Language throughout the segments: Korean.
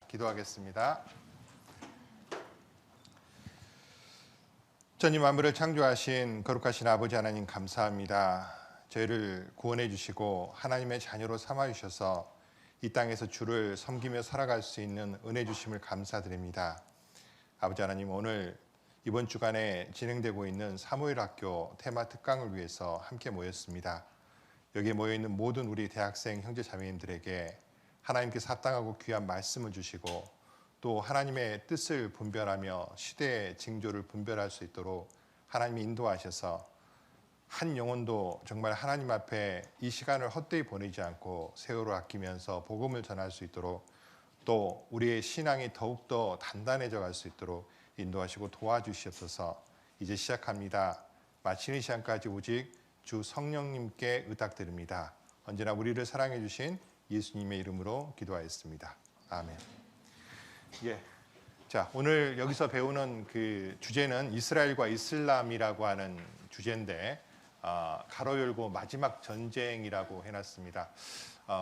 기도하겠습니다. 전이 만물을 창조하신 거룩하신 아버지 하나님 감사합니다. 저희를 구원해 주시고 하나님의 자녀로 삼아 주셔서 이 땅에서 주를 섬기며 살아갈 수 있는 은혜 주심을 감사드립니다. 아버지 하나님, 오늘 이번 주간에 진행되고 있는 사무엘 학교 테마 특강을 위해서 함께 모였습니다. 여기에 모여있는 모든 우리 대학생 형제 자매님들에게 하나님께서 합당하고 귀한 말씀을 주시고 또 하나님의 뜻을 분별하며 시대의 징조를 분별할 수 있도록 하나님이 인도하셔서 한 영혼도 정말 하나님 앞에 이 시간을 헛되이 보내지 않고 세월을 아끼면서 복음을 전할 수 있도록 또 우리의 신앙이 더욱더 단단해져 갈 수 있도록 인도하시고 도와주시옵소서. 이제 시작합니다. 마치는 시간까지 오직 주 성령님께 의탁드립니다. 언제나 우리를 사랑해 주신 예수님의 이름으로 기도하였습니다. 아멘. 예. 자, 오늘 여기서 배우는 그 주제는 이스라엘과 이슬람이라고 하는 주제인데 가로 열고 마지막 전쟁이라고 해놨습니다.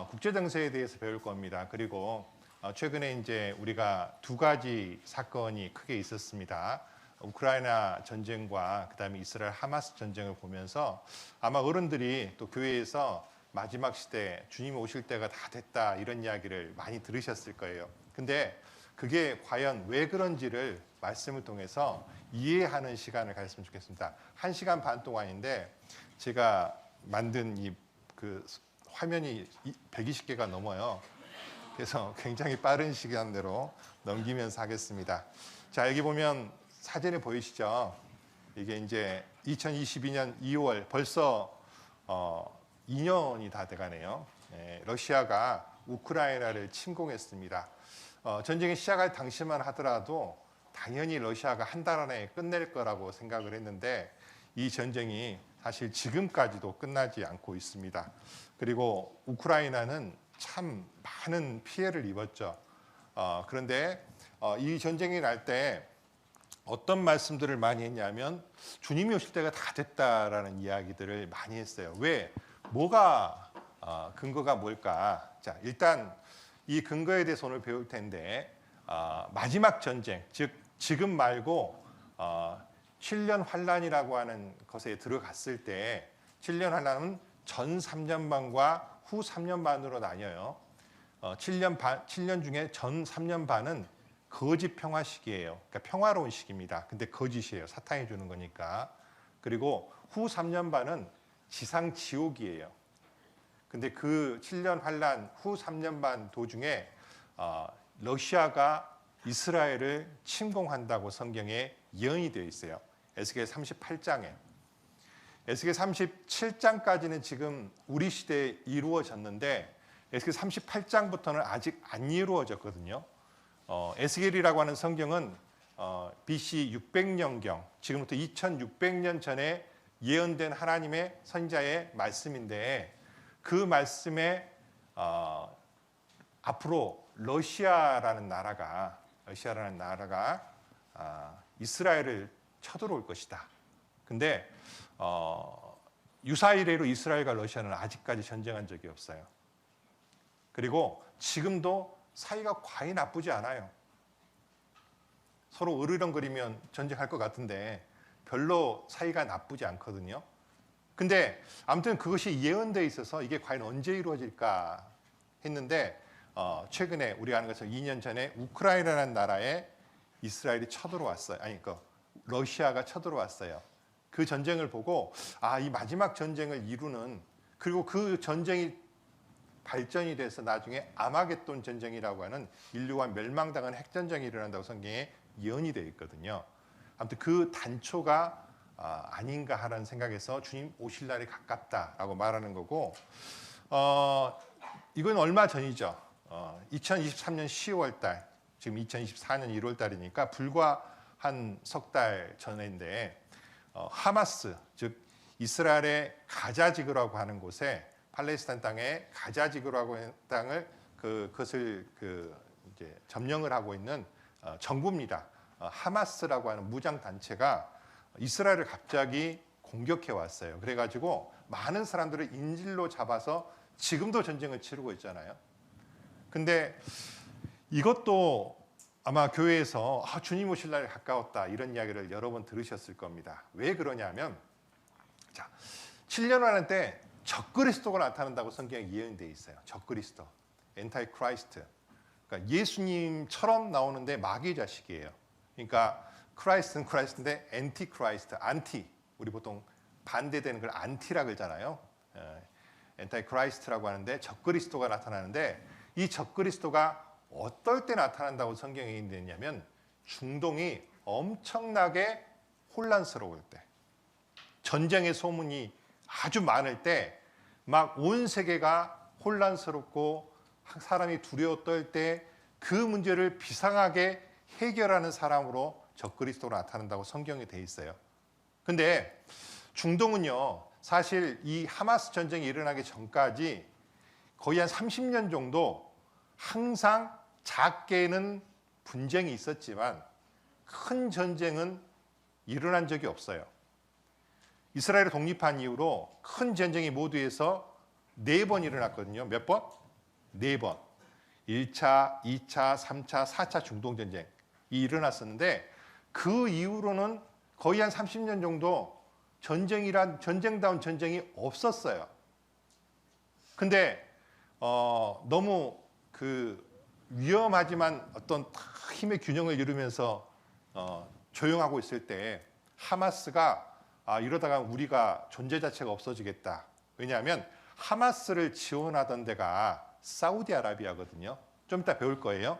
국제 정세에 대해서 배울 겁니다. 그리고 최근에 이제 우리가 두 가지 사건이 크게 있었습니다. 우크라이나 전쟁과 그다음에 이스라엘 하마스 전쟁을 보면서 아마 어른들이 또 교회에서 마지막 시대 주님이 오실 때가 다 됐다 이런 이야기를 많이 들으셨을 거예요. 근데 그게 과연 왜 그런지를 말씀을 통해서 이해하는 시간을 가졌으면 좋겠습니다. 1시간 반 동안인데 제가 만든 이 그 화면이 120개가 넘어요. 그래서 굉장히 빠른 시간대로 넘기면서 하겠습니다. 자, 여기 보면 사진에 보이시죠? 이게 이제 2022년 2월 벌써 2년이 다 돼가네요. 러시아가 우크라이나를 침공했습니다. 전쟁이 시작할 당시만 하더라도 당연히 러시아가 한 달 안에 끝낼 거라고 생각을 했는데 이 전쟁이 사실 지금까지도 끝나지 않고 있습니다. 그리고 우크라이나는 참 많은 피해를 입었죠. 그런데 이 전쟁이 날 때 어떤 말씀들을 많이 했냐면 주님이 오실 때가 다 됐다라는 이야기들을 많이 했어요. 왜? 뭐가 근거가 뭘까? 자, 일단 이 근거에 대해서 오늘 배울 텐데 마지막 전쟁, 즉 지금 말고 7년 환란이라고 하는 것에 들어갔을 때 7년 환란은 전 3년 반과 후 3년 반으로 나뉘어요. 7년 중에 전 3년 반은 거짓 평화 시기예요. 그러니까 평화로운 시기입니다. 근데 거짓이에요. 사탄이 주는 거니까. 그리고 후 3년 반은 지상 지옥이에요. 근데 그 7년 환란 후 3년 반 도중에 러시아가 이스라엘을 침공한다고 성경에 예언이 되어 있어요. 에스겔 38장에. 에스겔 37장까지는 지금 우리 시대에 이루어졌는데 에스겔 38장부터는 아직 안 이루어졌거든요. 에스겔이라고 하는 성경은 BC 600년경, 지금부터 2600년 전에 예언된 하나님의 선지자의 말씀인데 그 말씀에 앞으로 러시아라는 나라가 이스라엘을 쳐들어올 것이다. 근데 유사 이래로 이스라엘과 러시아는 아직까지 전쟁한 적이 없어요. 그리고 지금도 사이가 과히 나쁘지 않아요. 서로 으르렁거리면 전쟁할 것 같은데 별로 사이가 나쁘지 않거든요. 근데 아무튼 그것이 예언되어 있어서 이게 과연 언제 이루어질까 했는데 최근에 우리가 아는 것처럼 2년 전에 우크라이나라는 나라에 이스라엘이 쳐들어왔어요. 러시아가 쳐들어왔어요. 그 전쟁을 보고 이 마지막 전쟁을 이루는, 그리고 그 전쟁이 발전이 돼서 나중에 아마겟돈 전쟁이라고 하는 인류가 멸망당하는 핵전쟁이 일어난다고 성경에 예언이 되어 있거든요. 아무튼 그 단초가 아닌가 하는 생각에서 주님 오실 날이 가깝다라고 말하는 거고, 이건 얼마 전이죠. 2023년 10월 달, 지금 2024년 1월 달이니까 불과 한 석 달 전인데 하마스, 즉 이스라엘의 가자 지구라고 하는 곳에 팔레스타인 땅에 가자 지구라고 하는 땅을 그것을 이제 점령을 하고 있는 정부입니다. 하마스라고 하는 무장 단체가 이스라엘을 갑자기 공격해 왔어요. 그래가지고 많은 사람들을 인질로 잡아서 지금도 전쟁을 치르고 있잖아요. 근데 이것도 아마 교회에서 주님 오실 날이 가까웠다 이런 이야기를 여러 번 들으셨을 겁니다. 왜 그러냐면 7년 안에 때 적그리스도가 나타난다고 성경에 예언되어 있어요. 적그리스도, 엔타이 크라이스트. 그러니까 예수님처럼 나오는데 마귀의 자식이에요. 그러니까 크라이스트는 크라이스트인데 엔티 크라이스트, 안티. 우리 보통 반대되는 걸 안티라 그러잖아요. 엔타이 크라이스트라고 하는데 적그리스도가 나타나는데 이 적그리스도가 어떨 때 나타난다고 성경에 얘기했냐면 중동이 엄청나게 혼란스러울 때, 전쟁의 소문이 아주 많을 때, 막 온 세계가 혼란스럽고 사람이 두려워 떨 때 그 문제를 비상하게 해결하는 사람으로 적그리스도로 나타난다고 성경에 돼 있어요. 근데 중동은요, 사실 이 하마스 전쟁이 일어나기 전까지 거의 한 30년 정도 항상 작게는 분쟁이 있었지만 큰 전쟁은 일어난 적이 없어요. 이스라엘이 독립한 이후로 큰 전쟁이 모두에서 4번 일어났거든요. 몇 번? 4번. 1차, 2차, 3차, 4차 중동전쟁이 일어났었는데 그 이후로는 거의 한 30년 정도 전쟁다운 전쟁이 없었어요. 근데 너무 위험하지만 어떤 힘의 균형을 이루면서 조용하고 있을 때 하마스가 이러다가 우리가 존재 자체가 없어지겠다. 왜냐하면 하마스를 지원하던 데가 사우디아라비아거든요. 좀 이따 배울 거예요.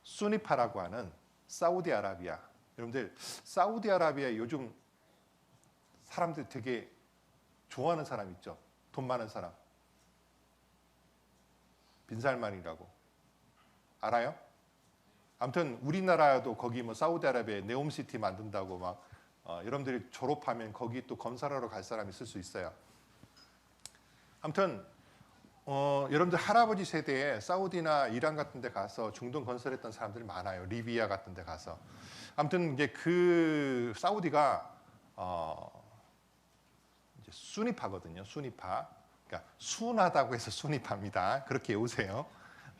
수니파라고 하는 사우디아라비아. 여러분들 사우디아라비아 요즘 사람들 되게 좋아하는 사람 있죠. 돈 많은 사람. 빈살만이라고. 알아요? 아무튼 우리나라도 거기 사우디아라비아에 네옴시티 만든다고 막 여러분들이 졸업하면 거기 또 건설하러 갈 사람이 있을 수 있어요. 아무튼 여러분들 할아버지 세대에 사우디나 이란 같은 데 가서 중동 건설했던 사람들이 많아요. 리비아 같은 데 가서. 아무튼 이제 그 사우디가 이제 수니파거든요. 수니파. 그러니까 순하다고 해서 수니파입니다. 그렇게 외우세요.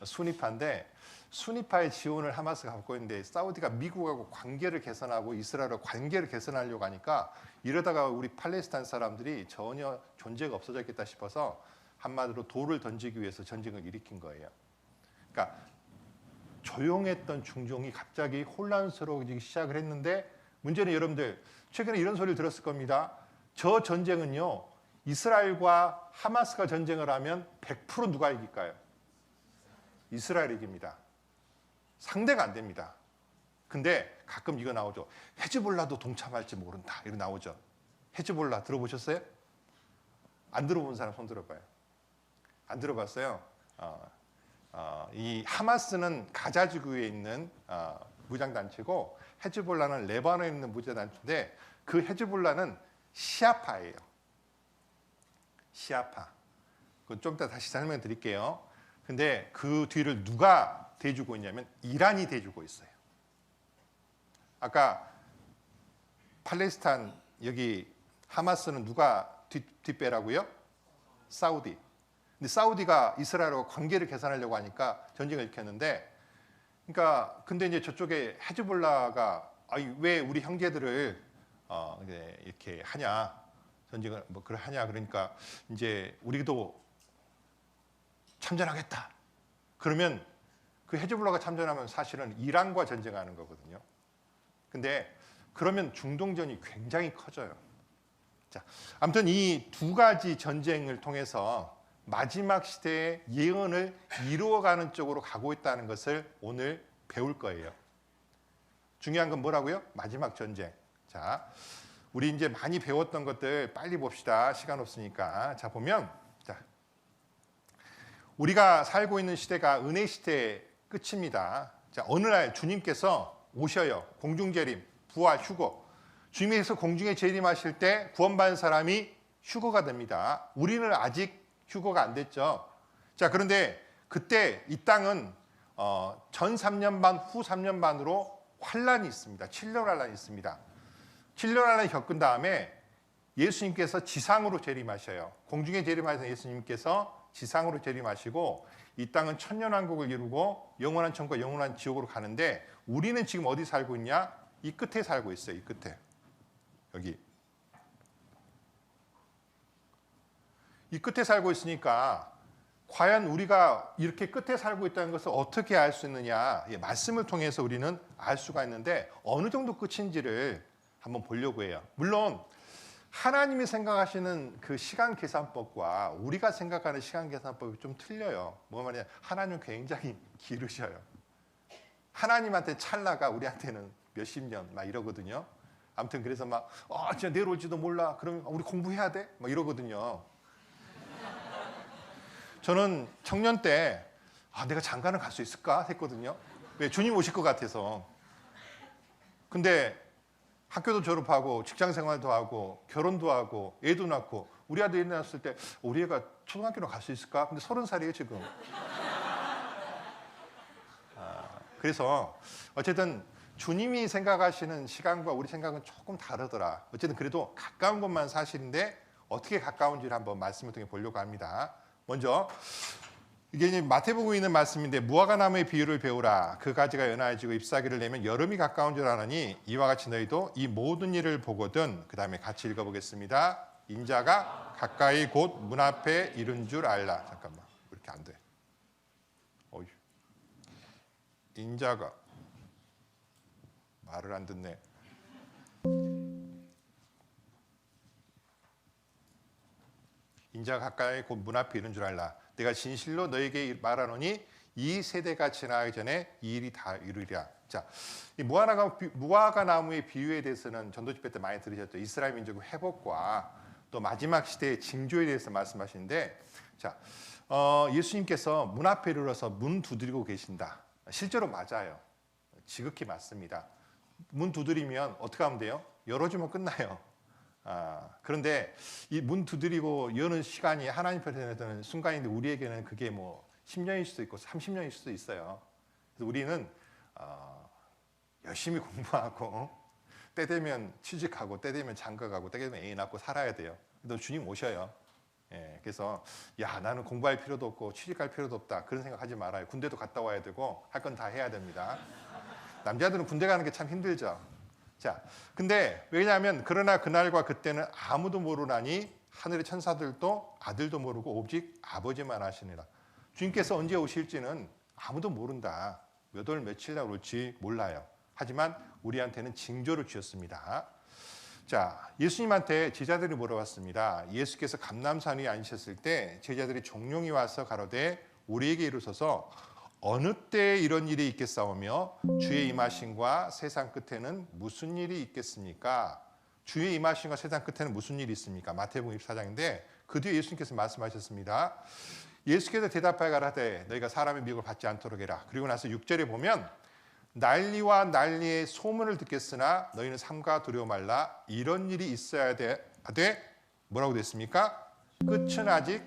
수니파인데 수니파의 지원을 하마스가 갖고 있는데 사우디가 미국하고 관계를 개선하고 이스라엘과 관계를 개선하려고 하니까 이러다가 우리 팔레스타인 사람들이 전혀 존재가 없어졌겠다 싶어서 한마디로 돌을 던지기 위해서 전쟁을 일으킨 거예요. 그러니까 조용했던 중동이 갑자기 혼란스러워지기 시작을 했는데 문제는 여러분들 최근에 이런 소리를 들었을 겁니다. 저 전쟁은요, 이스라엘과 하마스가 전쟁을 하면 100% 누가 이길까요? 이스라엘이 이깁니다. 상대가 안 됩니다. 근데 가끔 이거 나오죠. 헤즈볼라도 동참할지 모른다. 이거 나오죠. 헤즈볼라 들어보셨어요? 안 들어본 사람 손 들어봐요. 안 들어봤어요? 이 하마스는 가자 지구에 있는 무장단체고 헤즈볼라는 레바논에 있는 무장단체인데 그 헤즈볼라는 시아파예요. 시아파. 그건 좀 이따 다시 설명해 드릴게요. 근데 그 뒤를 누가 대주고 있냐면 이란이 대주고 있어요. 아까 팔레스타인 여기 하마스는 누가 뒷배라고요? 사우디. 근데 사우디가 이스라엘과 관계를 개선하려고 하니까 전쟁을 일으켰는데, 그러니까 근데 이제 저쪽에 헤즈볼라가 왜 우리 형제들을 이렇게 하냐, 전쟁을 그걸 하냐, 그러니까 이제 우리도 참전하겠다. 그러면 그 헤즈볼라가 참전하면 사실은 이란과 전쟁하는 거거든요. 근데 그러면 중동전이 굉장히 커져요. 자, 아무튼 이 두 가지 전쟁을 통해서 마지막 시대의 예언을 이루어가는 쪽으로 가고 있다는 것을 오늘 배울 거예요. 중요한 건 뭐라고요? 마지막 전쟁. 자, 우리 이제 많이 배웠던 것들 빨리 봅시다. 시간 없으니까. 자, 보면 우리가 살고 있는 시대가 은혜 시대의 끝입니다. 자, 어느 날 주님께서 오셔요. 공중재림, 부활, 휴거. 주님께서 공중에 재림하실 때 구원받은 사람이 휴거가 됩니다. 우리는 아직 휴거가 안 됐죠. 자, 그런데 그때 이 땅은 전 3년 반, 후 3년 반으로 환란이 있습니다. 7년 환란이 있습니다. 7년 환란을 겪은 다음에 예수님께서 지상으로 재림하셔요. 공중에 재림하셔서 예수님께서 지상으로 재림하시고 이 땅은 천년왕국을 이루고 영원한 천국과 영원한 지옥으로 가는데 우리는 지금 어디 살고 있냐? 이 끝에 살고 있어요. 이 끝에. 여기. 이 끝에 살고 있으니까 과연 우리가 이렇게 끝에 살고 있다는 것을 어떻게 알 수 있느냐? 말씀을 통해서 우리는 알 수가 있는데 어느 정도 끝인지를 한번 보려고 해요. 물론 하나님이 생각하시는 그 시간 계산법과 우리가 생각하는 시간 계산법이 좀 틀려요. 뭐 말이냐? 하나님은 굉장히 길으셔요. 하나님한테 찰나가 우리한테는 몇십 년 막 이러거든요. 아무튼 그래서 막 진짜 내일 올지도 몰라. 그럼 우리 공부해야 돼? 막 이러거든요. 저는 청년 때 내가 장가는 갈 수 있을까 했거든요. 왜? 주님 오실 것 같아서. 근데 학교도 졸업하고 직장 생활도 하고 결혼도 하고 애도 낳고 우리 아들 애 낳았을 때 우리 애가 초등학교로 갈 수 있을까? 근데 30살이에요 지금. 그래서 어쨌든 주님이 생각하시는 시간과 우리 생각은 조금 다르더라. 어쨌든 그래도 가까운 것만 사실인데 어떻게 가까운지를 한번 말씀을 통해 보려고 합니다. 먼저 이게 이제 마태복음에 있는 말씀인데 무화과 나무의 비유를 배우라. 그 가지가 연하여지고 잎사귀를 내면 여름이 가까운 줄 아느니 이와 같이 너희도 이 모든 일을 보거든. 그 다음에 같이 읽어보겠습니다. 인자가 가까이 곧 문 앞에 이른 줄 알라. 잠깐만, 이렇게 안 돼. 인자가 말을 안 듣네. 인자가 가까이 곧 문 앞에 이른 줄 알라. 내가 진실로 너에게 말하노니 이 세대가 지나기 전에 이 일이 다 이루리라. 자, 이 무화과 나무의 비유에 대해서는 전도 집회 때 많이 들으셨죠. 이스라엘 민족의 회복과 또 마지막 시대의 징조에 대해서 말씀하시는데, 자, 예수님께서 문 앞에 이르러서 문 두드리고 계신다. 실제로 맞아요. 지극히 맞습니다. 문 두드리면 어떻게 하면 돼요? 열어주면 끝나요. 그런데 이 문 두드리고 여는 시간이 하나님 편에서는 순간인데 우리에게는 그게 뭐 10년일 수도 있고 30년일 수도 있어요. 그래서 우리는 열심히 공부하고 때 되면 취직하고 때 되면 장가가고 때 되면 애 낳고 살아야 돼요. 그래서 주님 오셔요. 그래서 나는 공부할 필요도 없고 취직할 필요도 없다 그런 생각하지 말아요. 군대도 갔다 와야 되고 할 건 다 해야 됩니다. 남자들은 군대 가는 게 참 힘들죠. 자, 근데 왜냐하면 그러나 그날과 그때는 아무도 모르나니 하늘의 천사들도 아들도 모르고 오직 아버지만 아시니라. 주님께서 언제 오실지는 아무도 모른다. 몇 월 며칠 날 올지 몰라요. 하지만 우리한테는 징조를 주셨습니다. 자, 예수님한테 제자들이 물어봤습니다. 예수께서 감람산 위에 앉으셨을 때 제자들이 종용이 와서 가로되 우리에게 이르소서 어느 때에 이런 일이 있겠사오며 주의 임하심과 세상 끝에는 무슨 일이 있겠습니까? 주의 임하심과 세상 끝에는 무슨 일이 있습니까? 마태복음 24장인데 그 뒤에 예수님께서 말씀하셨습니다. 예수께서 대답하여 가라되 너희가 사람의 미혹을 받지 않도록 해라. 그리고 나서 6절에 보면 난리와 난리의 소문을 듣겠으나 너희는 삼가 두려워 말라. 이런 일이 있어야 돼. 뭐라고 됐습니까? 끝은 아직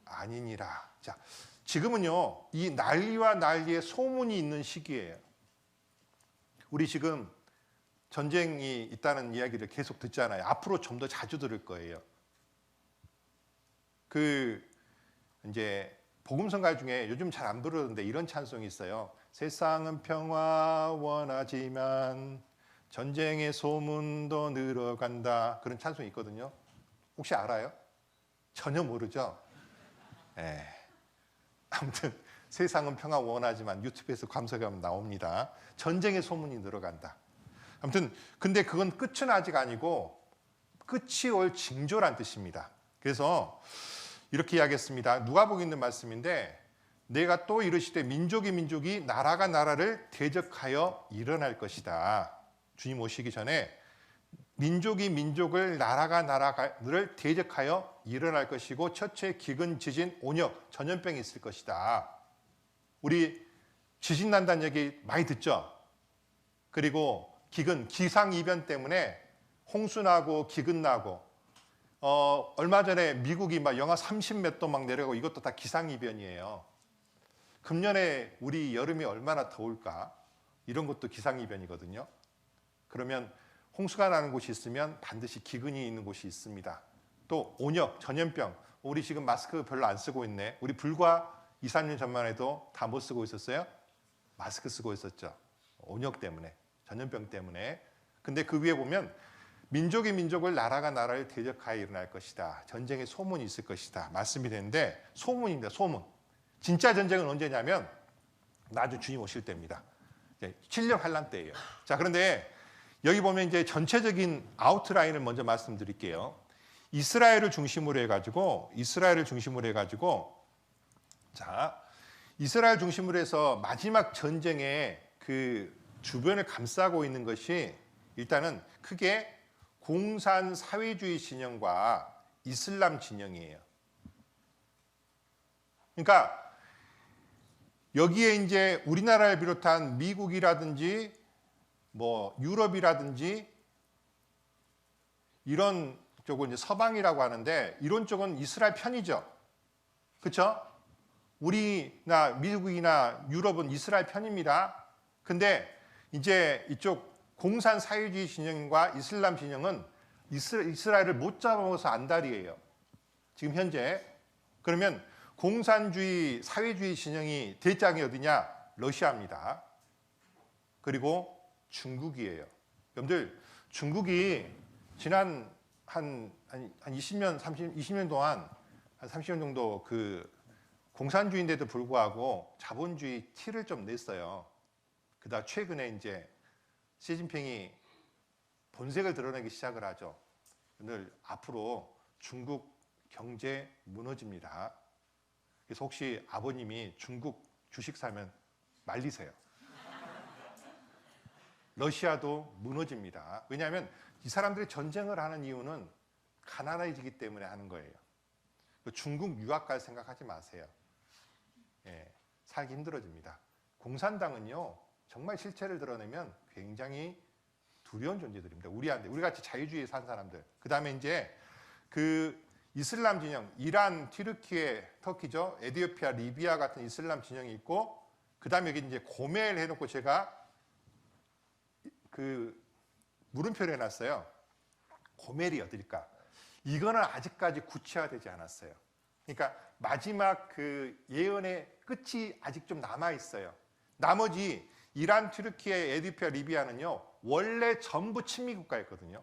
아니니라. 자, 지금은요 이 난리와 난리의 소문이 있는 시기예요. 우리 지금 전쟁이 있다는 이야기를 계속 듣잖아요. 앞으로 좀 더 자주 들을 거예요. 이제 복음성가 중에 요즘 잘 안 부르는데 이런 찬송이 있어요. 세상은 평화 원하지만 전쟁의 소문도 늘어간다. 그런 찬송이 있거든요. 혹시 알아요? 전혀 모르죠? 아무튼 세상은 평화 원하지만 유튜브에서 검색하면 나옵니다. 전쟁의 소문이 늘어간다. 아무튼 근데 그건 끝은 아직 아니고 끝이 올 징조란 뜻입니다. 그래서 이렇게 이야기했습니다. 누가복음에 있는 말씀인데 내가 또 이르시되 민족이 나라가 나라를 대적하여 일어날 것이다. 주님 오시기 전에 민족이 민족을 나라가 나라를 대적하여 일어날 것이고 첫째 기근 지진 온역 전염병이 있을 것이다. 우리 지진 난다는 얘기 많이 듣죠. 그리고 기상이변 때문에 홍수 나고 기근 나고 얼마 전에 미국이 막 영하 30 몇 도 막 내려가고 이것도 다 기상이변이에요. 금년에 우리 여름이 얼마나 더울까? 이런 것도 기상이변이거든요. 그러면 홍수가 나는 곳이 있으면 반드시 기근이 있는 곳이 있습니다. 또 온역, 전염병, 우리 지금 마스크 별로 안 쓰고 있네. 우리 불과 2, 3년 전만 해도 다 못 쓰고 있었어요? 마스크 쓰고 있었죠. 온역 때문에, 전염병 때문에. 근데 그 위에 보면 민족이 민족을, 나라가 나라를 대적하여 일어날 것이다. 전쟁의 소문이 있을 것이다. 말씀이 되는데 소문입니다. 소문. 진짜 전쟁은 언제냐면 나중 주님 오실 때입니다. 7년 환란 때예요. 자, 그런데 여기 보면 이제 전체적인 아웃라인을 먼저 말씀드릴게요. 이스라엘을 중심으로 해가지고 자, 이스라엘 중심으로 해서 마지막 전쟁의 그 주변을 감싸고 있는 것이 일단은 크게 공산 사회주의 진영과 이슬람 진영이에요. 그러니까 여기에 이제 우리나라를 비롯한 미국이라든지 뭐 유럽이라든지 이런 쪽은 이제 서방이라고 하는데 이런 쪽은 이스라엘 편이죠. 그렇죠? 우리나 미국이나 유럽은 이스라엘 편입니다. 근데 이제 이쪽 공산 사회주의 진영과 이슬람 진영은 이스라엘을 못 잡아먹어서 안달이에요. 지금 현재. 그러면 공산주의 사회주의 진영이 대장이 어디냐? 러시아입니다. 그리고 중국이에요. 여러분들 중국이 지난 한 20년, 20년 동안 한 30년 정도 그 공산주의인데도 불구하고 자본주의 티를 좀 냈어요. 그다음 최근에 이제 시진핑이 본색을 드러내기 시작을 하죠. 오늘 앞으로 중국 경제 무너집니다. 그래서 혹시 아버님이 중국 주식 사면 말리세요. 러시아도 무너집니다. 왜냐하면 이 사람들이 전쟁을 하는 이유는 가난해지기 때문에 하는 거예요. 중국 유학 갈 생각하지 마세요. 예, 살기 힘들어집니다. 공산당은요, 정말 실체를 드러내면 굉장히 두려운 존재들입니다. 우리 같이 자유주의에 산 사람들. 그 다음에 이제 그 이슬람 진영, 이란, 튀르키예, 터키죠, 에티오피아, 리비아 같은 이슬람 진영이 있고, 그 다음에 여기 이제 고멜 해놓고 제가 그 물음표를 해놨어요. 고멜이 어딜까? 이거는 아직까지 구체화되지 않았어요. 그러니까 마지막 그 예언의 끝이 아직 좀 남아 있어요. 나머지 이란, 튀르키예, 에티오피아, 리비아는요 원래 전부 친미 국가였거든요.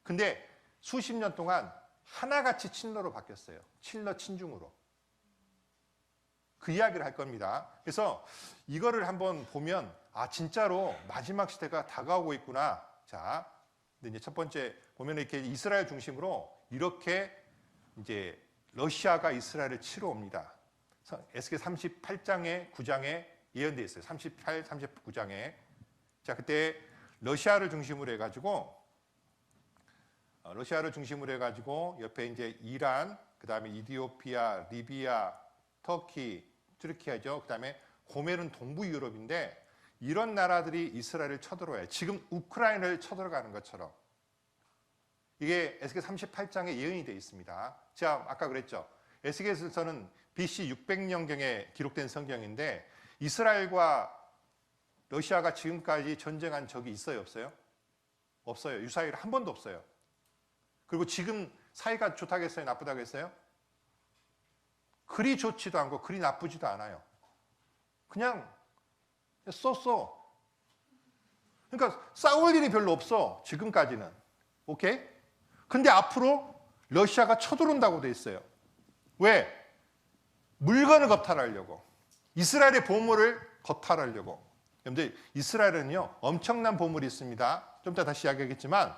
근데 수십 년 동안 하나같이 친러로 바뀌었어요. 친러 친중으로. 그 이야기를 할 겁니다. 그래서 이거를 한번 보면 아 진짜로 마지막 시대가 다가오고 있구나. 자, 근데 이제 첫 번째 보면 이렇게 이스라엘 중심으로 이렇게 이제 러시아가 이스라엘을 치러 옵니다. 에스겔 38장에 9장에 예언되어 있어요. 38, 39장에. 자, 그때 러시아를 중심으로 해가지고 옆에 이제 이란, 그 다음에 이디오피아, 리비아, 터키, 튀르키예죠. 그 다음에 고멜은 동부 유럽인데 이런 나라들이 이스라엘을 쳐들어와요. 지금 우크라이나를 쳐들어가는 것처럼. 이게 에스겔 38장에 예언이 되어 있습니다. 제가 아까 그랬죠. 에스겔서는 BC 600년경에 기록된 성경인데 이스라엘과 러시아가 지금까지 전쟁한 적이 있어요, 없어요? 없어요. 유사일이 한 번도 없어요. 그리고 지금 사이가 좋다겠어요, 나쁘다겠어요? 그리 좋지도 않고 그리 나쁘지도 않아요. 그냥 쏘. 그러니까 싸울 일이 별로 없어, 지금까지는. 오케이? 근데 앞으로 러시아가 쳐들어온다고 돼 있어요. 왜? 물건을 겁탈하려고. 이스라엘의 보물을 겁탈하려고. 여러분들 이스라엘은요 엄청난 보물이 있습니다. 좀 이따 다시 이야기하겠지만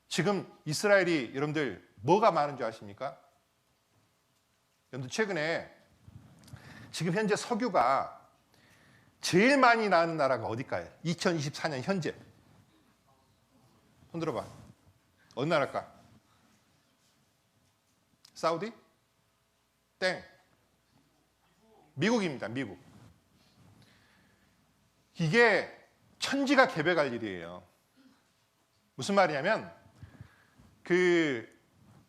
지금 이스라엘이 여러분들 뭐가 많은 줄 아십니까? 여러분들 최근에 지금 현재 석유가 제일 많이 나는 나라가 어딜까요? 2024년 현재. 손 들어봐. 어느 나라일까? 사우디? 땡. 미국입니다. 미국. 이게 천지가 개벽할 일이에요. 무슨 말이냐면 그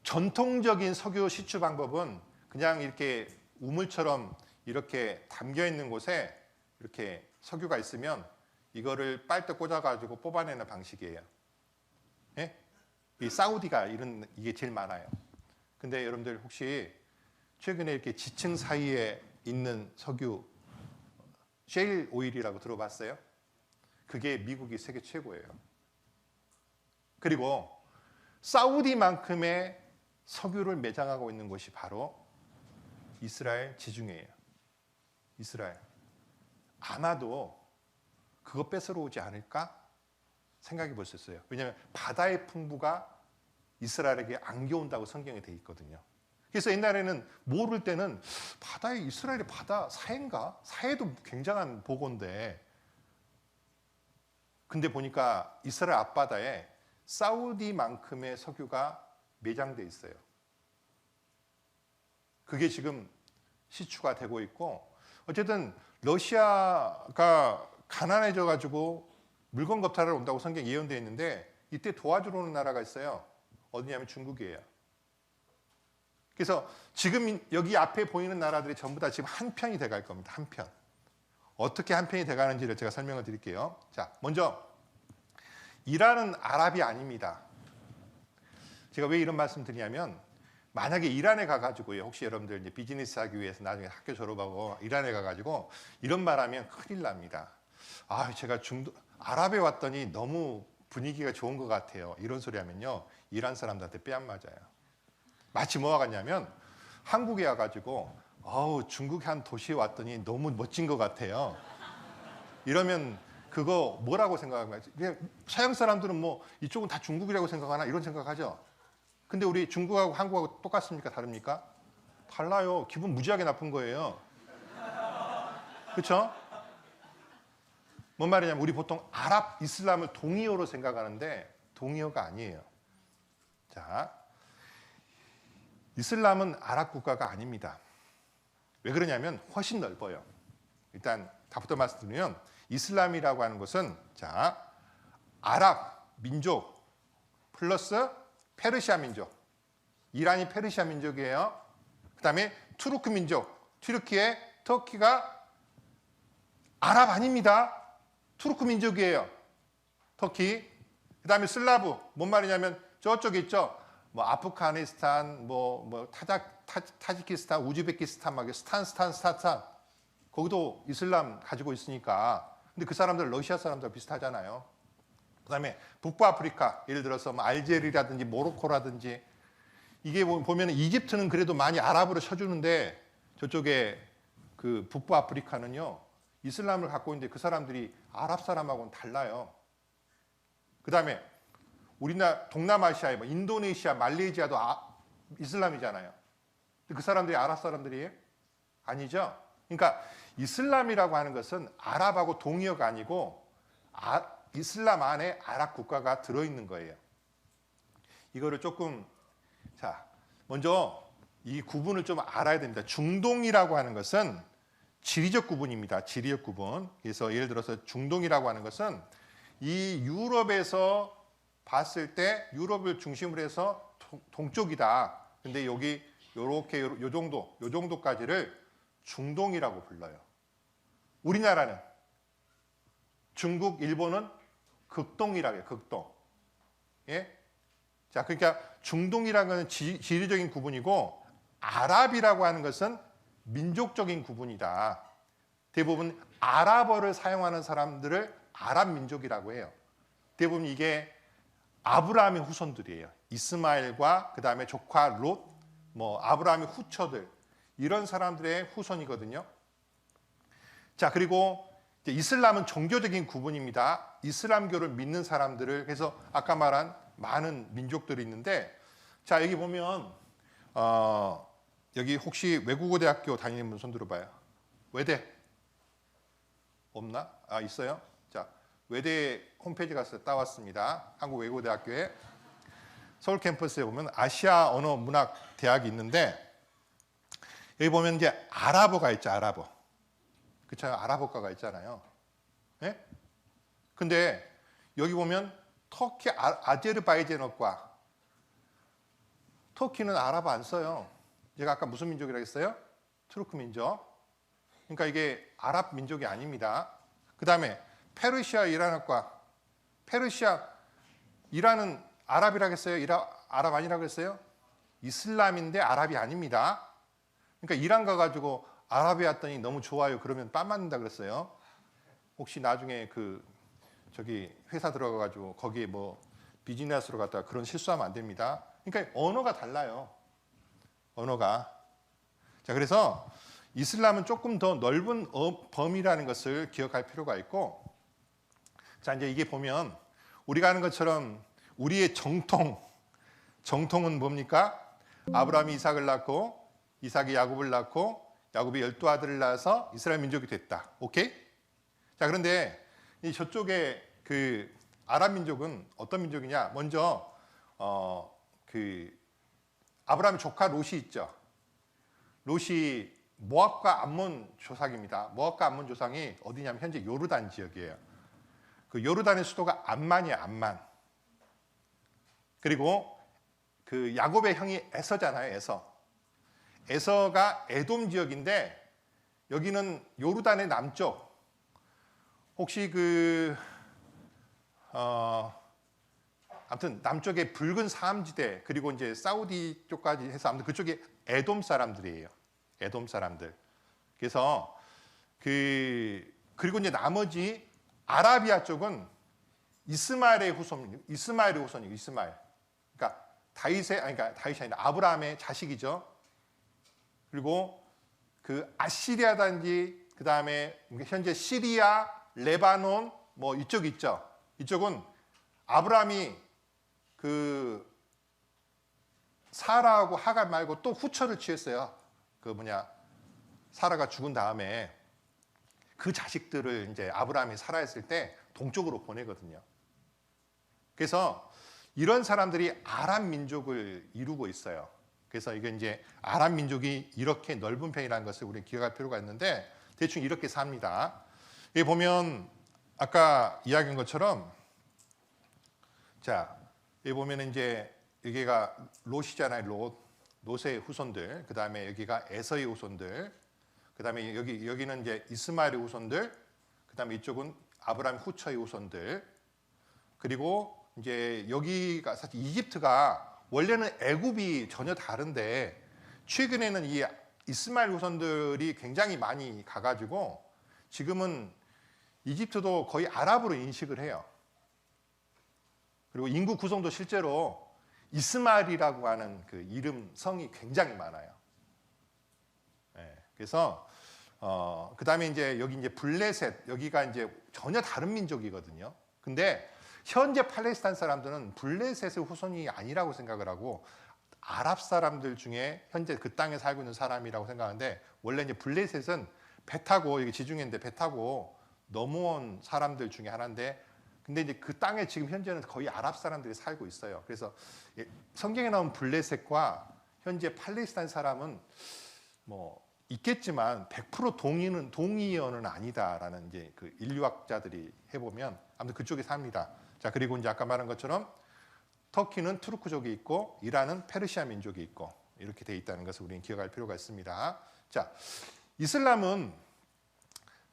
전통적인 석유 시추 방법은 그냥 이렇게 우물처럼 이렇게 담겨 있는 곳에 이렇게 석유가 있으면 이거를 빨대 꽂아가지고 뽑아내는 방식이에요. 예? 이 사우디가 이게 제일 많아요. 근데 여러분들 혹시 최근에 이렇게 지층 사이에 있는 석유 셰일 오일이라고 들어봤어요? 그게 미국이 세계 최고예요. 그리고 사우디만큼의 석유를 매장하고 있는 곳이 바로 이스라엘 지중해예요. 이스라엘. 아마도 그거 뺏으러 오지 않을까 생각해 볼 수 있어요. 왜냐하면 바다의 풍부가 이스라엘에게 안겨온다고 성경에 돼 있거든요. 그래서 옛날에는 모를 때는 이스라엘의 바다 사해인가? 사해도 굉장한 보고인데, 근데 보니까 이스라엘 앞바다에 사우디만큼의 석유가 매장돼 있어요. 그게 지금 시추가 되고 있고, 어쨌든 러시아가 가난해져 가지고 물건 겁탈을 온다고 성경에 예언되어 있는데, 이때 도와주러 오는 나라가 있어요. 어디냐면 중국이에요. 그래서 지금 여기 앞에 보이는 나라들이 전부 다 지금 한 편이 돼갈 겁니다. 한 편. 어떻게 한 편이 돼가는지를 제가 설명을 드릴게요. 자, 먼저 이란은 아랍이 아닙니다. 제가 왜 이런 말씀 드리냐면, 만약에 이란에 가가지고요, 혹시 여러분들 이제 비즈니스 하기 위해서 나중에 학교 졸업하고 이란에 가가지고 이런 말하면 큰일 납니다. 제가 아랍에 왔더니 너무 분위기가 좋은 것 같아요. 이런 소리 하면요, 이란 사람들한테 뺨 맞아요. 마치 뭐와 같냐면, 한국에 와가지고 중국의 한 도시에 왔더니 너무 멋진 것 같아요. 이러면 그거 뭐라고 생각하는 거예요? 그냥 서양 사람들은 뭐 이쪽은 다 중국이라고 생각하나 이런 생각하죠. 근데 우리 중국하고 한국하고 똑같습니까? 다릅니까? 달라요. 기분 무지하게 나쁜 거예요. 그렇죠? 뭔 말이냐면, 우리 보통 아랍 이슬람을 동이어로 생각하는데 동이어가 아니에요. 자, 이슬람은 아랍 국가가 아닙니다. 왜 그러냐면 훨씬 넓어요. 일단 답부터 말씀드리면, 이슬람이라고 하는 것은 아랍 민족 플러스 페르시아 민족. 이란이 페르시아 민족이에요. 그 다음에 투르크 민족. 터키가 아랍 아닙니다. 투르크 민족이에요. 터키. 그 다음에 슬라브. 뭔 말이냐면 저쪽에 있죠. 뭐 아프가니스탄, 타지키스탄, 우즈베키스탄, 스탄. 거기도 이슬람 가지고 있으니까. 근데 그 사람들 러시아 사람들 비슷하잖아요. 그다음에 북부 아프리카, 예를 들어서 뭐 알제리라든지 모로코라든지, 이게 보면 이집트는 그래도 많이 아랍으로 쳐주는데, 저쪽에 그 북부 아프리카는요, 이슬람을 갖고 있는데 그 사람들이 아랍 사람하고는 달라요. 그다음에 우리나라 동남아시아에 뭐 인도네시아, 말레이시아도 이슬람이잖아요. 근데 그 사람들이 아랍 사람들이에요? 아니죠. 그러니까 이슬람이라고 하는 것은 아랍하고 동이어가 아니고 이슬람 안에 아랍 국가가 들어있는 거예요. 이거를 조금, 먼저 이 구분을 좀 알아야 됩니다. 중동이라고 하는 것은 지리적 구분입니다. 지리적 구분. 그래서 예를 들어서 중동이라고 하는 것은 이 유럽에서 봤을 때 유럽을 중심으로 해서 동쪽이다. 근데 여기 요렇게 요 정도까지를 중동이라고 불러요. 우리나라는 중국, 일본은 극동이라고 해요. 극동. 예? 자, 그러니까 중동이라는 것은 지리적인 구분이고, 아랍이라고 하는 것은 민족적인 구분이다. 대부분 아랍어를 사용하는 사람들을 아랍 민족이라고 해요. 대부분 이게 아브라함의 후손들이에요. 이스마엘과 그 다음에 조카 롯, 아브라함의 후처들, 이런 사람들의 후손이거든요. 자, 그리고 이제 이슬람은 종교적인 구분입니다. 이슬람교를 믿는 사람들을, 그래서 아까 말한 많은 민족들이 있는데, 자, 여기 보면 여기 혹시 외국어 대학교 다니는 분 손 들어봐요. 외대 없나? 있어요. 자, 외대 홈페이지 가서 따왔습니다. 한국 외국어 대학교에 서울 캠퍼스에 보면 아시아 언어 문학 대학이 있는데, 여기 보면 이제 아랍어가 있죠. 아랍어. 그쵸? 아랍어과가 있잖아요. 예? 근데 여기 보면 터키 아제르바이잔어과. 터키는 아랍어 안 써요. 제가 아까 무슨 민족이라고 했어요? 투르크 민족. 그러니까 이게 아랍 민족이 아닙니다. 그 다음에 페르시아 이란어과. 이란은 아랍이라고 했어요? 아랍 아니라고 했어요? 이슬람인데 아랍이 아닙니다. 그러니까 이란 가가지고 아랍에 왔더니 너무 좋아요. 그러면 빰 맞는다 그랬어요. 혹시 나중에 저기 회사 들어가가지고 거기에 뭐 비즈니스로 갔다가 그런 실수하면 안 됩니다. 그러니까 언어가 달라요. 언어가. 자, 그래서 이슬람은 조금 더 넓은 범위라는 것을 기억할 필요가 있고, 자, 이제 이게 보면 우리가 아는 것처럼 우리의 정통은 뭡니까? 아브라함이 이삭을 낳고 이삭이 야곱을 낳고 야곱이 12아들을 낳아서 이스라엘 민족이 됐다. 오케이? 자, 그런데 이 저쪽에 그 아랍 민족은 어떤 민족이냐? 먼저 그 아브라함의 조카 롯이 있죠. 롯이 모압과 암몬 조상입니다. 모압과 암몬 조상이 어디냐면 현재 요르단 지역이에요. 그 요르단의 수도가 암만이야, 암만. 그리고 그 야곱의 형이 에서잖아요, 에서. 에서가 에돔 지역인데 여기는 요르단의 남쪽. 혹시 아무튼 남쪽에 붉은 사암지대 그리고 이제 사우디 쪽까지 해서 아무튼 그쪽에 에돔 사람들이에요. 에돔 사람들. 그래서 그리고 이제 나머지 아라비아 쪽은 이스마엘의 후손이에요. 이스마엘. 그러니까 다윗이 아니라 아브라함의 자식이죠. 그리고 그 아시리아단지 그 다음에 현재 시리아, 레바논 뭐 이쪽 있죠. 이쪽은 아브라함이 그 사라하고 하갈 말고 또 후처를 취했어요. 사라가 죽은 다음에 그 자식들을 이제 아브라함이 살아있을 때 동쪽으로 보내거든요. 그래서 이런 사람들이 아랍 민족을 이루고 있어요. 그래서 이게 이제 아랍 민족이 이렇게 넓은 편이라는 것을 우리는 기억할 필요가 있는데 대충 이렇게 삽니다. 여기 보면 아까 이야기한 것처럼 자, 여기 보면 이제 여기가 롯이잖아요. 롯의 후손들. 그 다음에 여기가 에서의 후손들. 그 다음에 여기는 이제 이스마엘의 후손들. 그 다음에 이쪽은 아브라함 후처의 후손들. 그리고 이제 여기가 사실 이집트가 원래는 애굽이 전혀 다른데 최근에는 이 이스마엘 후손들이 굉장히 많이 가가지고 지금은 이집트도 거의 아랍으로 인식을 해요. 그리고 인구 구성도 실제로 이스마엘이라고 하는 그 이름 성이 굉장히 많아요. 네, 그래서 그 다음에 이제 여기 이제 블레셋 여기가 이제 전혀 다른 민족이거든요. 근데 현재 팔레스타인 사람들은 블레셋의 후손이 아니라고 생각을 하고 아랍 사람들 중에 현재 그 땅에 살고 있는 사람이라고 생각하는데 원래 이제 블레셋은 배 타고 여기 지중해인데 배 타고 넘어온 사람들 중에 하나인데 근데 이제 그 땅에 지금 현재는 거의 아랍 사람들이 살고 있어요. 그래서 성경에 나온 블레셋과 현재 팔레스타인 사람은 뭐 있겠지만 100% 동의어는 아니다라는 이제 그 인류학자들이 해보면 아무튼 그쪽에 삽니다. 자, 그리고 이제 아까 말한 것처럼 터키는 투르크족이 있고 이란은 페르시아 민족이 있고 이렇게 돼 있다는 것을 우리는 기억할 필요가 있습니다. 자, 이슬람은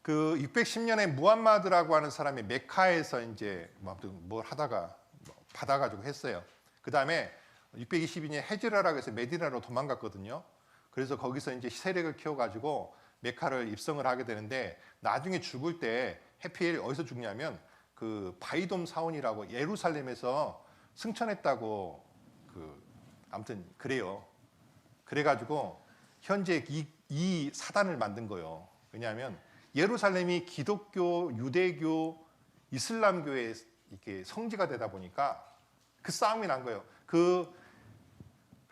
그 610년에 무함마드라고 하는 사람이 메카에서 이제 뭘 하다가 받아가지고 했어요. 그 다음에 622년에 헤지라라고 해서 메디나로 도망갔거든요. 그래서 거기서 이제 세력을 키워가지고 메카를 입성을 하게 되는데 나중에 죽을 때 해필 어디서 죽냐면 그 바이돔 사원이라고 예루살렘에서 승천했다고 아무튼 그래요. 그래가지고 현재 이 사단을 만든 거예요. 왜냐하면 예루살렘이 기독교, 유대교, 이슬람교의 이렇게 성지가 되다 보니까 그 싸움이 난 거예요. 그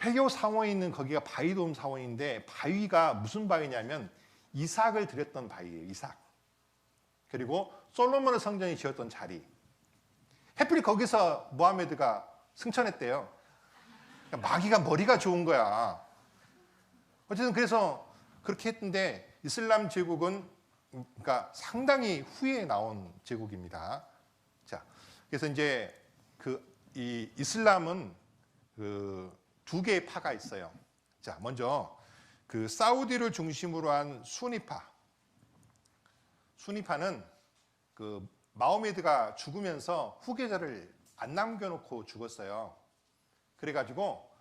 회교 사원이 있는 거기가 바위돔 사원인데 바위가 무슨 바위냐면 이삭을 드렸던 바위예요. 이삭. 그리고 솔로몬의 성전이 지었던 자리. 해필이 거기서 모하메드가 승천했대요. 그러니까 마귀가 머리가 좋은 거야. 어쨌든 그래서 그렇게 했는데 이슬람 제국은 그러니까 상당히 후에 나온 제국입니다. 자, 그래서 이제 이 이슬람은 두 개의 파가 있어요. 자, 먼저 그 사우디를 중심으로 한 수니파. 수니파는 그 마호메드가 죽으면서 후계자를 안 남겨놓고 죽었어요. 그래가지고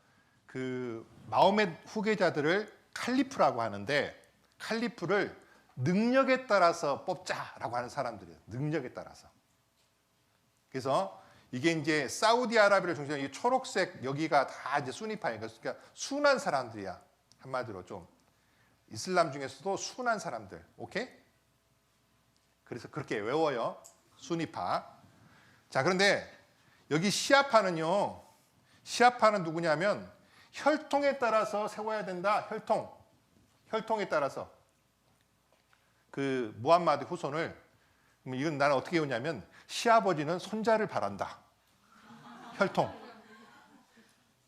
그 마호메드 후계자들을 칼리프라고 하는데 칼리프를 능력에 따라서 뽑자라고 하는 사람들이에요. 능력에 따라서. 그래서 이게 이제 사우디아라비아를 중심으로 이 초록색 여기가 다 이제 수니파예요. 그러니까 순한 사람들이야. 한마디로 좀 이슬람 중에서도 순한 사람들. 오케이? 그래서 그렇게 외워요. 수니파. 자, 그런데 여기 시아파는요. 시아파는 누구냐면 혈통에 따라서 세워야 된다. 혈통에 따라서. 그 무함마드 후손을 이건 나는 어떻게 외우냐면 시아버지는 손자를 바란다. 혈통.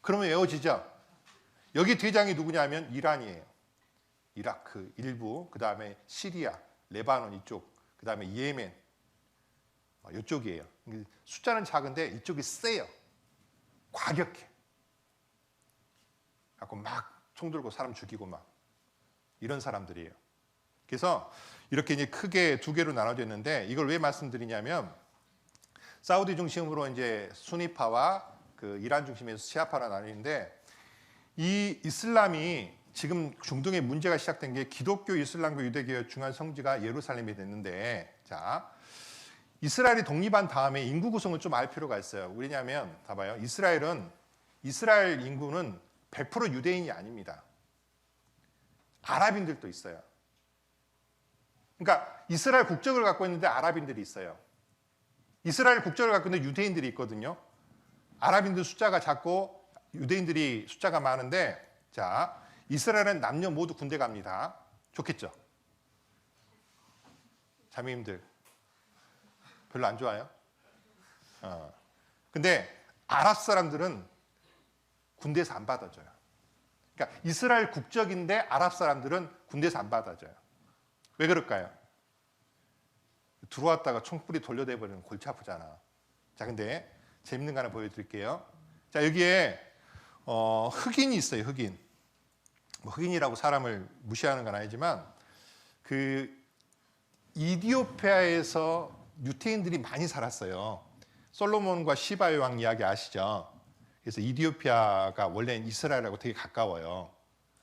그러면 외워지죠? 여기 대장이 누구냐면 이란이에요. 이라크 일부, 그 다음에 시리아, 레바논 이쪽, 그 다음에 예멘 이쪽이에요. 숫자는 작은데 이쪽이 세요. 과격해. 갖고 막 총 들고 사람 죽이고 막 이런 사람들이에요. 그래서 이렇게 이제 크게 두 개로 나눠져 있는데 이걸 왜 말씀드리냐면 사우디 중심으로 이제 수니파와 그 이란 중심에서 시아파로 나뉘는데 이 이슬람이 지금 중동에 문제가 시작된 게 기독교, 이슬람교, 유대교의 중요한 성지가 예루살렘이 됐는데 자 이스라엘이 독립한 다음에 인구 구성을 좀 알 필요가 있어요. 왜냐하면 봐봐요. 이스라엘 인구는 100% 유대인이 아닙니다. 아랍인들도 있어요. 그러니까 이스라엘 국적을 갖고 있는데 아랍인들이 있어요. 이스라엘 국적을 갖고 있는 유대인들이 있거든요. 아랍인들 숫자가 작고 유대인들이 숫자가 많은데 자 이스라엘은 남녀 모두 군대 갑니다. 좋겠죠? 자매님들 별로 안 좋아요? 근데 아랍 사람들은 군대에서 안 받아줘요. 그러니까 이스라엘 국적인데 아랍 사람들은 군대에서 안 받아줘요. 왜 그럴까요? 들어왔다가 총뿌리 돌려대버리면 골치 아프잖아. 자, 근데 재밌는 거 하나 보여드릴게요. 자, 여기에 흑인이 있어요. 흑인. 뭐 흑인이라고 사람을 무시하는 건 아니지만 그 이디오피아에서 유태인들이 많이 살았어요. 솔로몬과 시바의 왕 이야기 아시죠? 그래서 이디오피아가 원래는 이스라엘하고 되게 가까워요.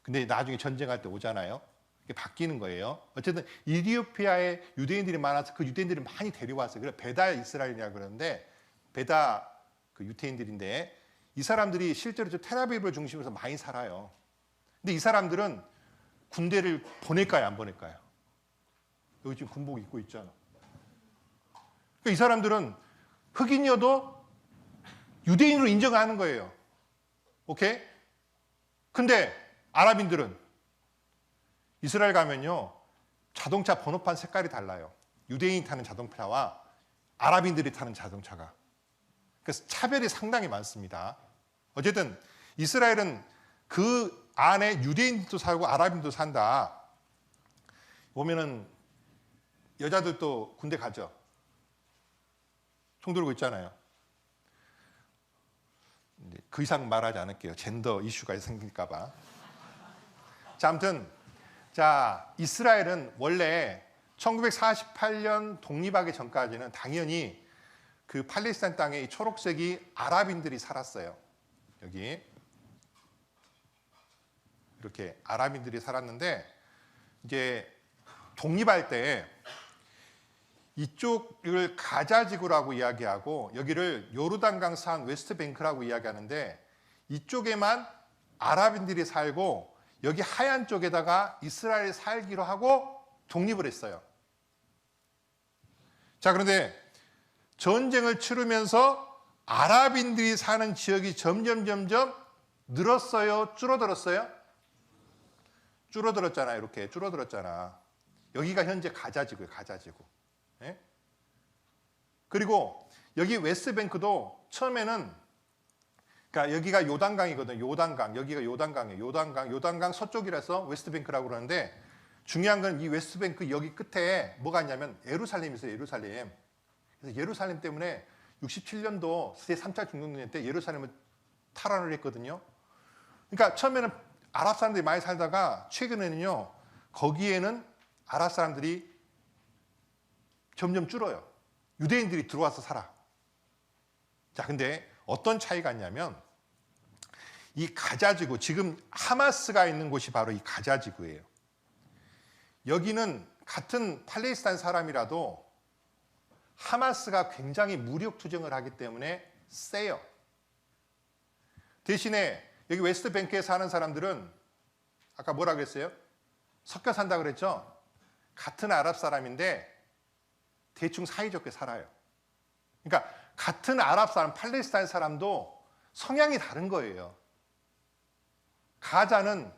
근데 나중에 전쟁할 때 오잖아요. 이게 바뀌는 거예요. 어쨌든 이디오피아에 유대인들이 많아서 그 유대인들이 많이 데려왔어요. 그래서 베다 이스라엘이라고 그러는데 베다 그 유태인들인데 이 사람들이 실제로 텔아비브를 중심으로 해서 많이 살아요. 근데 이 사람들은 군대를 보낼까요, 안 보낼까요? 여기 지금 군복 입고 있잖아. 그러니까 이 사람들은 흑인이어도 유대인으로 인정하는 거예요. 오케이? 근데 아랍인들은 이스라엘 가면요. 자동차 번호판 색깔이 달라요. 유대인이 타는 자동차와 아랍인들이 타는 자동차가. 그래서 차별이 상당히 많습니다. 어쨌든 이스라엘은 그 안에 유대인도 살고 아랍인도 산다. 보면은 여자들도 군대 가죠. 총 들고 있잖아요. 그 이상 말하지 않을게요. 젠더 이슈가 생길까 봐. 자, 아무튼 자, 이스라엘은 원래 1948년 독립하기 전까지는 당연히 그 팔레스타인 땅에 이 초록색이 아랍인들이 살았어요. 여기 이렇게 아랍인들이 살았는데 이제 독립할 때 이쪽을 가자지구라고 이야기하고 여기를 요르단강 산 웨스트뱅크라고 이야기하는데 이쪽에만 아랍인들이 살고 여기 하얀 쪽에다가 이스라엘이 살기로 하고 독립을 했어요. 자, 그런데 전쟁을 치르면서 아랍인들이 사는 지역이 점점 늘었어요? 줄어들었어요? 줄어들었잖아요. 이렇게 줄어들었잖아. 여기가 현재 가자지구예요. 가자지구. 예? 그리고 여기 웨스트뱅크도 처음에는 그러니까 여기가 요단강이거든요. 요단강. 여기가 요단강이에요. 요단강 서쪽이라서 웨스트뱅크라고 그러는데 중요한 건 이 웨스트뱅크 여기 끝에 뭐가 있냐면 예루살렘이 있어요. 예루살렘. 그래서 예루살렘 때문에 67년도 제3차 중동전쟁 때 예루살렘을 탈환을 했거든요. 그러니까 처음에는 아랍 사람들이 많이 살다가 최근에는요. 거기에는 아랍 사람들이 점점 줄어요. 유대인들이 들어와서 살아. 자, 근데 어떤 차이가 있냐면 이 가자지구, 지금 하마스가 있는 곳이 바로 이 가자지구예요. 여기는 같은 팔레스타인 사람이라도 하마스가 굉장히 무력 투쟁을 하기 때문에 세요. 대신에 여기 웨스트뱅크에 사는 사람들은 아까 뭐라 그랬어요? 섞여 산다 그랬죠? 같은 아랍 사람인데 대충 사이좋게 살아요. 그러니까 같은 아랍 사람, 팔레스타인 사람도 성향이 다른 거예요. 가자는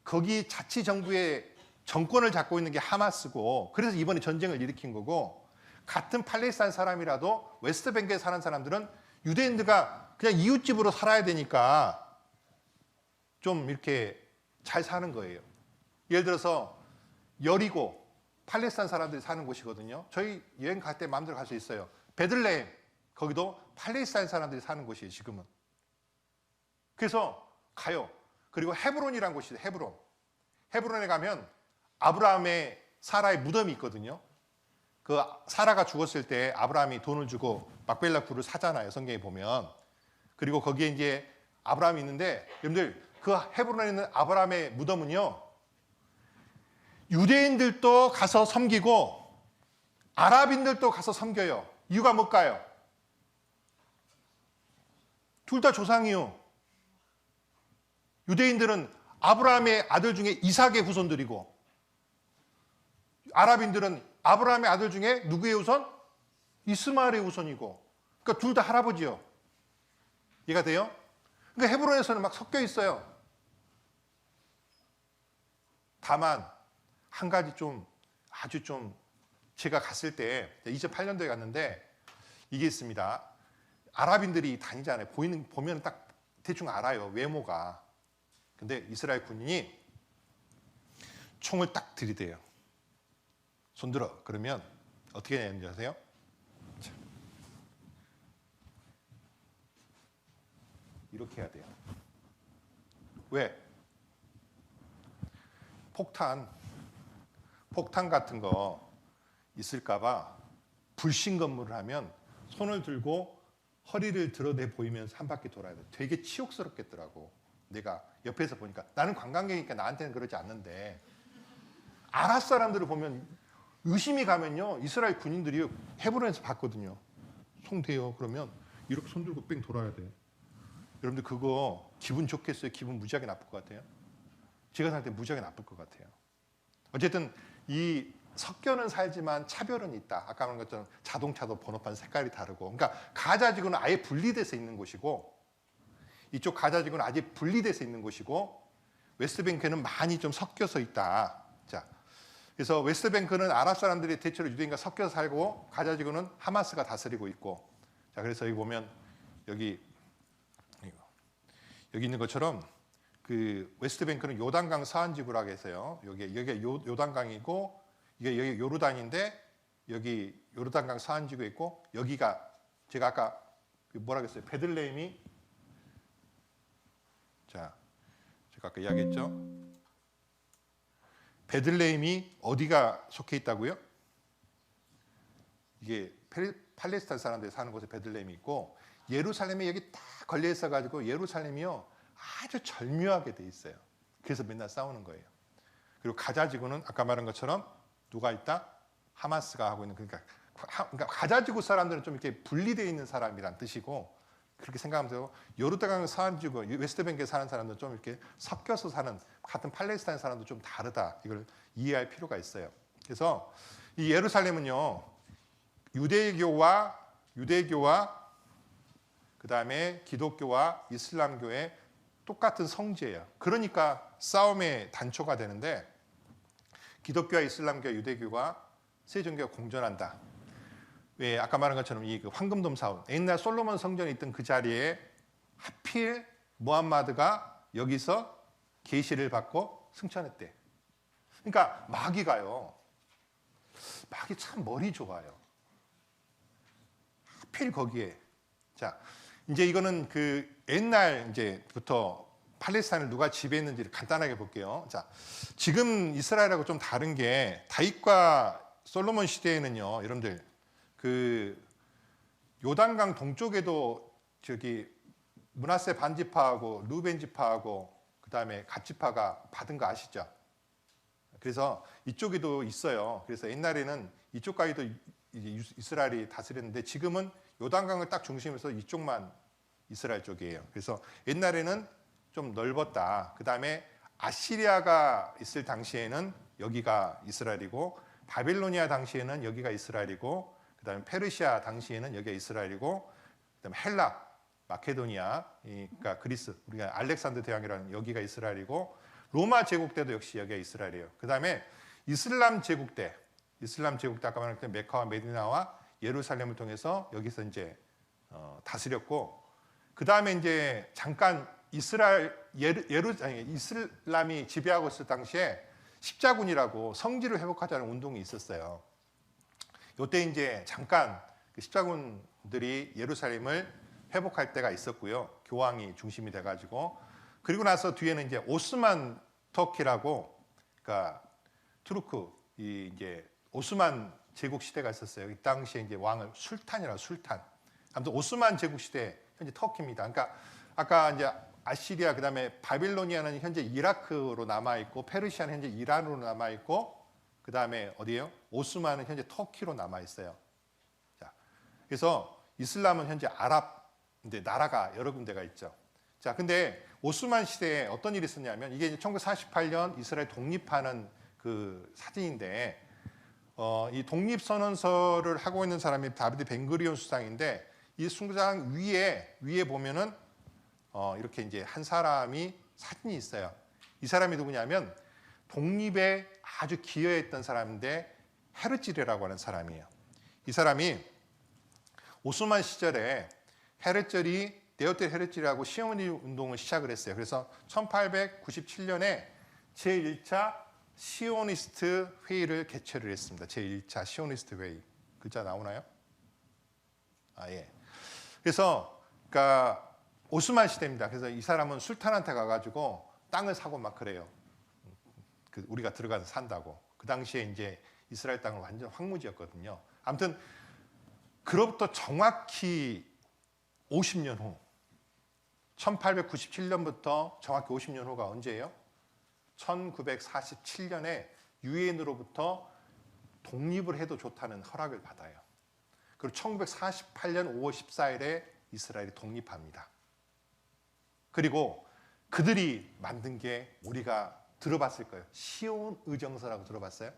거기 자치정부의 정권을 잡고 있는 게 하마스고, 그래서 이번에 전쟁을 일으킨 거고, 같은 팔레스타인 사람이라도 웨스트뱅크에 사는 사람들은 유대인들과 그냥 이웃집으로 살아야 되니까 좀 이렇게 잘 사는 거예요. 예를 들어서 여리고 팔레스타인 사람들이 사는 곳이거든요. 저희 여행 갈 때 마음대로 갈 수 있어요. 베들레헴, 거기도 팔레스타인 사람들이 사는 곳이에요, 지금은. 그래서 가요. 그리고 헤브론이라는 곳이 있어요. 헤브론. 헤브론에 가면 아브라함의 사라의 무덤이 있거든요. 그 사라가 죽었을 때 아브라함이 돈을 주고 막벨라 굴을 사잖아요, 성경에 보면. 그리고 거기에 이제 아브라함이 있는데, 여러분들 그 헤브론에 있는 아브라함의 무덤은요, 유대인들도 가서 섬기고 아랍인들도 가서 섬겨요. 이유가 뭘까요? 둘 다 조상이요. 유대인들은 아브라함의 아들 중에 이삭의 후손들이고, 아랍인들은 아브라함의 아들 중에 누구의 후손? 이스마엘의 후손이고, 그러니까 둘 다 할아버지요. 이해가 돼요? 그러니까 헤브론에서는 막 섞여 있어요. 다만 한 가지 아주 제가 갔을 때 2008년도에 갔는데 이게 있습니다. 아랍인들이 다니잖아요. 보면 딱 대충 알아요, 외모가. 근데 이스라엘 군인이 총을 딱 들이대요. 손들어. 그러면 어떻게 되는지 아세요? 자, 이렇게 해야 돼요. 왜? 폭탄 같은 거 있을까봐 불신검문을 하면 손을 들고 허리를 드러내 보이면서 한 바퀴 돌아야 돼. 되게 치욕스럽겠더라고. 내가 옆에서 보니까. 나는 관광객이니까 나한테는 그러지 않는데, 아랍 사람들을 보면 의심이 가면요, 이스라엘 군인들이 헤브론에서 봤거든요. 손 대요. 그러면 이렇게 손 들고 뺑 돌아야 돼. 여러분들 그거 기분 좋겠어요? 기분 무지하게 나쁠 것 같아요? 제가 살 때 무지하게 나쁠 것 같아요. 어쨌든 이 섞여는 살지만 차별은 있다. 아까 말한 것처럼 자동차도 번호판 색깔이 다르고. 그러니까 가자지구는 아예 분리돼서 있는 곳이고, 이쪽 가자지구는 아직 분리돼서 있는 곳이고, 웨스트뱅크는 많이 좀 섞여서 있다. 자, 그래서 웨스트뱅크는 아랍 사람들이 대체로 유대인과 섞여서 살고, 가자지구는 하마스가 다스리고 있고. 자, 그래서 여기 보면 여기 있는 것처럼 그 웨스트뱅크는 요단강 서안지구라고 해서요. 여기가 요단강이고, 이게 여기 요르단인데, 여기 요르단강 서안지구에 있고, 여기가 제가 아까 뭐라 그랬어요? 베들레헴이, 자, 제가 아까 이야기했죠? 베들레헴이 어디가 속해 있다고요? 이게 팔레스타인 사람들이 사는 곳에 베들레헴이 있고, 예루살렘이 여기 딱 걸려 있어가지고 예루살렘이요 아주 절묘하게 돼 있어요. 그래서 맨날 싸우는 거예요. 그리고 가자지구는 아까 말한 것처럼 누가 있다? 하마스가 하고 있는, 그러니까 가자지구 사람들은 좀 이렇게 분리되어 있는 사람이란 뜻이고, 그렇게 생각하면 되고, 요르단강 서안지구, 웨스트뱅크에 사는 사람들은 좀 이렇게 섞여서 사는, 같은 팔레스타인 사람도 좀 다르다. 이걸 이해할 필요가 있어요. 그래서 이 예루살렘은요, 유대교와 그 다음에 기독교와 이슬람교의 똑같은 성지예요. 그러니까 싸움의 단초가 되는데, 기독교와 이슬람교와 유대교가 세 종교가 공존한다. 왜 아까 말한 것처럼 이 황금돔 사원, 옛날 솔로몬 성전에 있던 그 자리에 하필 무함마드가 여기서 계시를 받고 승천했대. 그러니까 마귀가요, 마귀 참 머리 좋아요. 하필 거기에. 자, 이제 이거는 그 옛날 이제부터 팔레스타인을 누가 지배했는지를 간단하게 볼게요. 자, 지금 이스라엘하고 좀 다른 게, 다윗과 솔로몬 시대에는요, 여러분들 그 요단강 동쪽에도 저기 므낫세 반지파하고 루벤 지파하고 그다음에 갓 지파가 받은 거 아시죠? 그래서 이쪽에도 있어요. 그래서 옛날에는 이쪽까지도 이스라엘이 다스렸는데 지금은 요단강을 딱 중심으로 이쪽만 이스라엘 쪽이에요. 그래서 옛날에는 좀 넓었다. 그다음에 아시리아가 있을 당시에는 여기가 이스라엘이고 바빌로니아 당시에는 여기가 이스라엘이고 그다음에 페르시아 당시에는 여기가 이스라엘이고 그다음에 헬라, 마케도니아, 그러니까 그리스, 우리가 알렉산더 대왕이라는 여기가 이스라엘이고 로마 제국 때도 역시 여기가 이스라엘이에요. 그다음에 이슬람 제국 때 아까 말한 메카와 메디나와 예루살렘을 통해서 여기서 이제 다스렸고 그다음에 이제 잠깐 이슬람이 지배하고 있을 당시에 십자군이라고 성지를 회복하자는 운동이 있었어요. 이때 이제 잠깐 그 십자군들이 예루살렘을 회복할 때가 있었고요. 교황이 중심이 돼가지고 그리고 나서 뒤에는 이제 오스만 터키라고 그러니까 투르크 이제 오스만 제국 시대가 있었어요. 이 당시에 이제 왕을 술탄. 아무튼 오스만 제국 시대 현재 터키입니다. 그러니까 아까 이제 아시리아 그다음에 바빌로니아는 현재 이라크로 남아 있고 페르시아는 현재 이란으로 남아 있고 그다음에 어디예요? 오스만은 현재 터키로 남아 있어요. 자, 그래서 이슬람은 현재 아랍 이제 나라가 여러 군데가 있죠. 자, 근데 오스만 시대에 어떤 일이 있었냐면 이게 1948년 이스라엘 독립하는 그 사진인데 이 독립선언서를 하고 있는 사람이 다비드 벤구리온 수상인데 이 수상 위에 보면은 이렇게 이제 한 사람이 사진이 있어요. 이 사람이 누구냐면 독립에 아주 기여했던 사람인데 헤르츠리라고 하는 사람이에요. 이 사람이 오스만 시절에 네오텔 헤르츠리라고 시오니 운동을 시작을 했어요. 그래서 1897년에 제1차 시오니스트 회의를 개최를 했습니다. 제1차 시오니스트 회의. 글자 나오나요? 예. 그래서 그러니까 오스만 시대입니다. 그래서 이 사람은 술탄한테 가가지고 땅을 사고 막 그래요. 우리가 들어가서 산다고. 그 당시에 이제 이스라엘 땅은 완전 황무지였거든요. 아무튼 그로부터 정확히 50년 후 1897년부터 정확히 50년 후가 언제예요? 1947년에 유엔으로부터 독립을 해도 좋다는 허락을 받아요. 그리고 1948년 5월 14일에 이스라엘이 독립합니다. 그리고 그들이 만든 게 우리가 들어봤을 거예요. 시온 의정서라고 들어봤어요?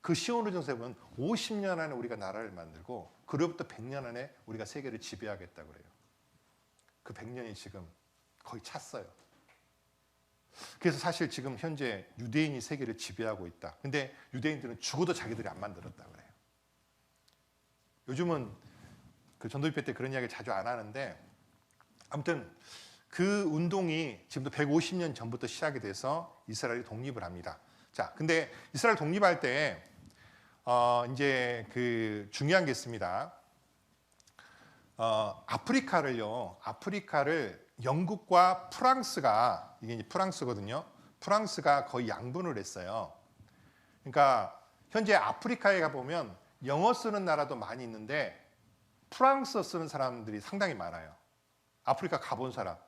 그 시온 의정서에 보면 50년 안에 우리가 나라를 만들고 그로부터 100년 안에 우리가 세계를 지배하겠다고 그래요. 그 100년이 지금 거의 찼어요. 그래서 사실 지금 현재 유대인이 세계를 지배하고 있다. 근데 유대인들은 죽어도 자기들이 안 만들었다고 그래요. 요즘은 그 전도집회 때 그런 이야기 자주 안 하는데 아무튼 그 운동이 지금도 150년 전부터 시작이 돼서 이스라엘이 독립을 합니다. 자, 근데 이스라엘 독립할 때 이제 그 중요한 게 있습니다. 아프리카를 영국과 프랑스가 이게 이제 프랑스거든요. 프랑스가 거의 양분을 했어요. 그러니까 현재 아프리카에 가 보면 영어 쓰는 나라도 많이 있는데 프랑스어 쓰는 사람들이 상당히 많아요. 아프리카 가본 사람.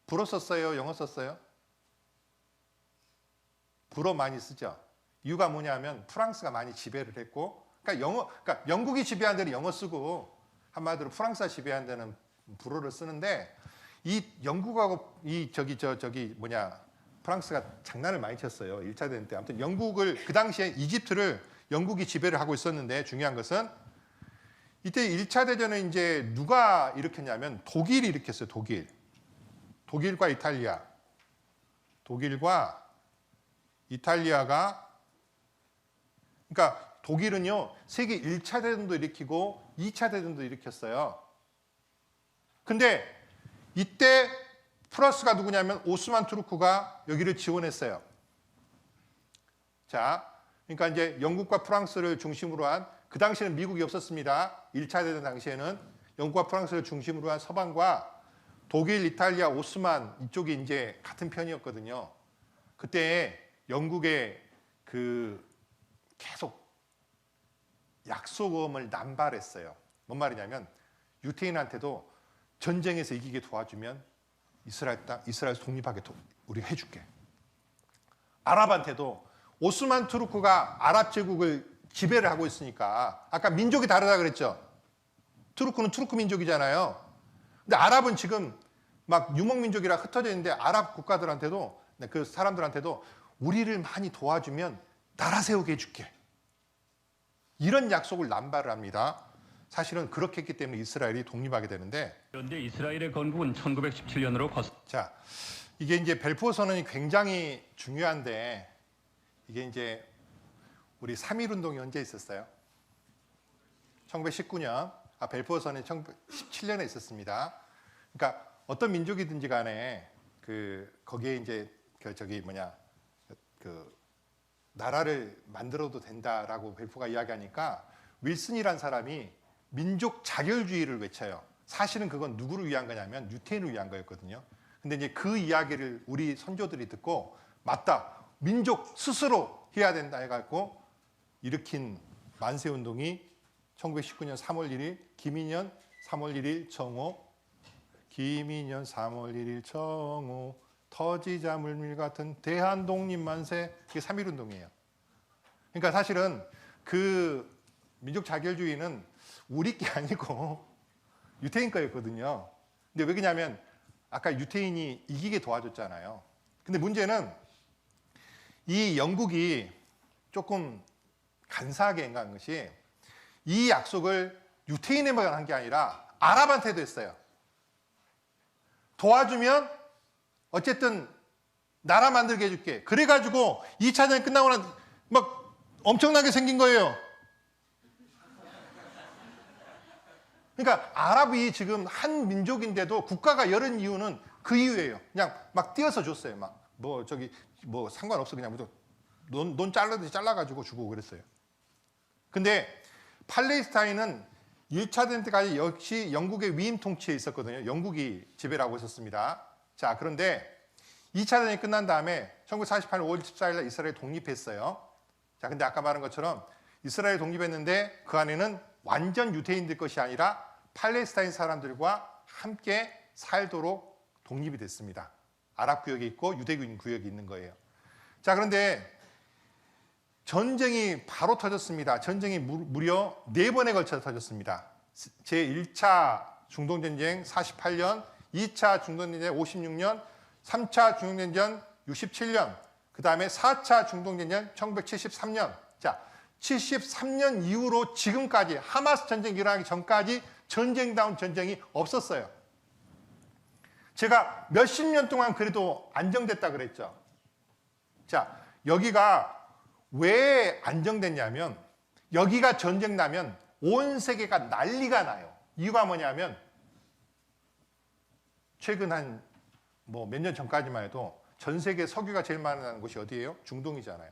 불어 썼어요? 영어 썼어요? 불어 많이 쓰죠. 이유가 뭐냐면 프랑스가 많이 지배를 했고, 그러니까 영국이 지배한 데는 영어 쓰고 한마디로 프랑스가 지배한 데는 불어를 쓰는데 이 영국하고 프랑스가 장난을 많이 쳤어요. 1차 대전 때. 아무튼 영국을 그 당시에 이집트를 영국이 지배를 하고 있었는데 중요한 것은 이때 1차 대전을 이제 누가 일으켰냐면 독일이 일으켰어요. 독일과 이탈리아가 그러니까 독일은요. 세계 1차 대전도 일으키고 2차 대전도 일으켰어요. 근데 이때 프랑스가 누구냐면 오스만 투르크가 여기를 지원했어요. 자, 그러니까 이제 영국과 프랑스를 중심으로 한 그 당시에는 미국이 없었습니다. 1차 대전 당시에는 영국과 프랑스를 중심으로 한 서방과 독일, 이탈리아, 오스만 이쪽이 이제 같은 편이었거든요. 그때 영국의 그 계속 약속음을 남발했어요. 뭔 말이냐면 유태인한테도 전쟁에서 이기게 도와주면 이스라엘에서 독립하게 우리가 해줄게. 아랍한테도 오스만 투르크가 아랍 제국을 지배를 하고 있으니까 아까 민족이 다르다 그랬죠. 투르크는 투르크 민족이잖아요. 근데 아랍은 지금 막 유목민족이라 흩어져 있는데 아랍 국가들한테도 그 사람들한테도 우리를 많이 도와주면 나라 세우게 해줄게. 이런 약속을 남발을 합니다. 사실은 그렇게 했기 때문에 이스라엘이 독립하게 되는데 그런데 이스라엘의 건국은 1917년으로 자, 이게 이제 벨포어 선언이 굉장히 중요한데 이게 이제 우리 3.1 운동이 언제 있었어요? 1919년. 벨포어 선언이 1917년에 있었습니다. 그러니까 어떤 민족이든지 간에 거기에 이제 나라를 만들어도 된다라고 벨포가 이야기하니까 윌슨이란 사람이 민족 자결주의를 외쳐요. 사실은 그건 누구를 위한 거냐면 유태인을 위한 거였거든요. 근데 이제 그 이야기를 우리 선조들이 듣고 맞다. 민족 스스로 해야 된다 해갖고 일으킨 만세운동이 1919년 3월 1일 김인현 3월 1일 정오 김인현 3월 1일 정오 터지자 물밀 같은 대한독립만세 이게 3.1 운동이에요. 그러니까 사실은 그 민족 자결주의는 우리 게 아니고 유태인 거였거든요. 근데 왜 그러냐면 아까 유태인이 이기게 도와줬잖아요. 근데 문제는 이 영국이 조금 간사하게 행한 것이 이 약속을 유태인에만 한 게 아니라 아랍한테도 했어요. 도와주면 어쨌든 나라 만들게 해줄게. 그래가지고 2차 전쟁 끝나고 난 막 엄청나게 생긴 거예요. 그러니까 아랍이 지금 한 민족인데도 국가가 열은 이유는 그 이유예요. 그냥 막 띄어서 줬어요. 막 뭐 상관없어. 그냥 넌 잘라듯이 잘라가지고 주고 그랬어요. 근데 팔레스타인은 1차 대전 때까지 역시 영국의 위임 통치에 있었거든요. 영국이 지배를 하고 있었습니다. 자, 그런데 2차 대전이 끝난 다음에 1948년 5월 14일 날 이스라엘이 독립했어요. 자, 근데 아까 말한 것처럼 이스라엘이 독립했는데 그 안에는 완전 유태인들 것이 아니라 팔레스타인 사람들과 함께 살도록 독립이 됐습니다. 아랍 구역에 있고 유대인 구역이 있는 거예요. 자, 그런데 전쟁이 바로 터졌습니다. 전쟁이 무려 4번에 걸쳐 터졌습니다. 제1차 중동전쟁 48년, 2차 중동전쟁 56년, 3차 중동전쟁 67년, 그 다음에 4차 중동전쟁 1973년. 자, 73년 이후로 지금까지 하마스 전쟁이 일어나기 전까지 전쟁다운 전쟁이 없었어요. 제가 몇십 년 동안 그래도 안정됐다 그랬죠. 자, 여기가 왜 안정됐냐면 여기가 전쟁 나면 온 세계가 난리가 나요. 이유가 뭐냐면 최근 한 몇 년 전까지만 해도 전 세계 석유가 제일 많이 나는 곳이 어디예요? 중동이잖아요.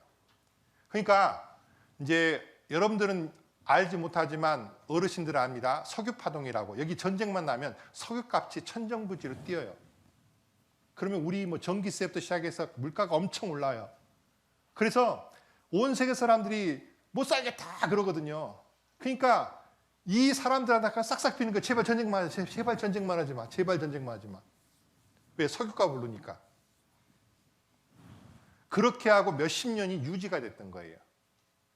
그러니까 이제 여러분들은 알지 못하지만 어르신들은 압니다. 석유파동이라고. 여기 전쟁만 나면 석유값이 천정부지로 뛰어요. 그러면 우리 전기세부터 시작해서 물가가 엄청 올라요. 그래서 온 세계 사람들이 못 살겠다 그러거든요. 그러니까 이 사람들한테 싹싹 피는 거 제발 전쟁만 하지 마. 제발 전쟁만 하지 마. 제발 전쟁만 하지 마. 왜? 석유값 오르니까. 그렇게 하고 몇십 년이 유지가 됐던 거예요.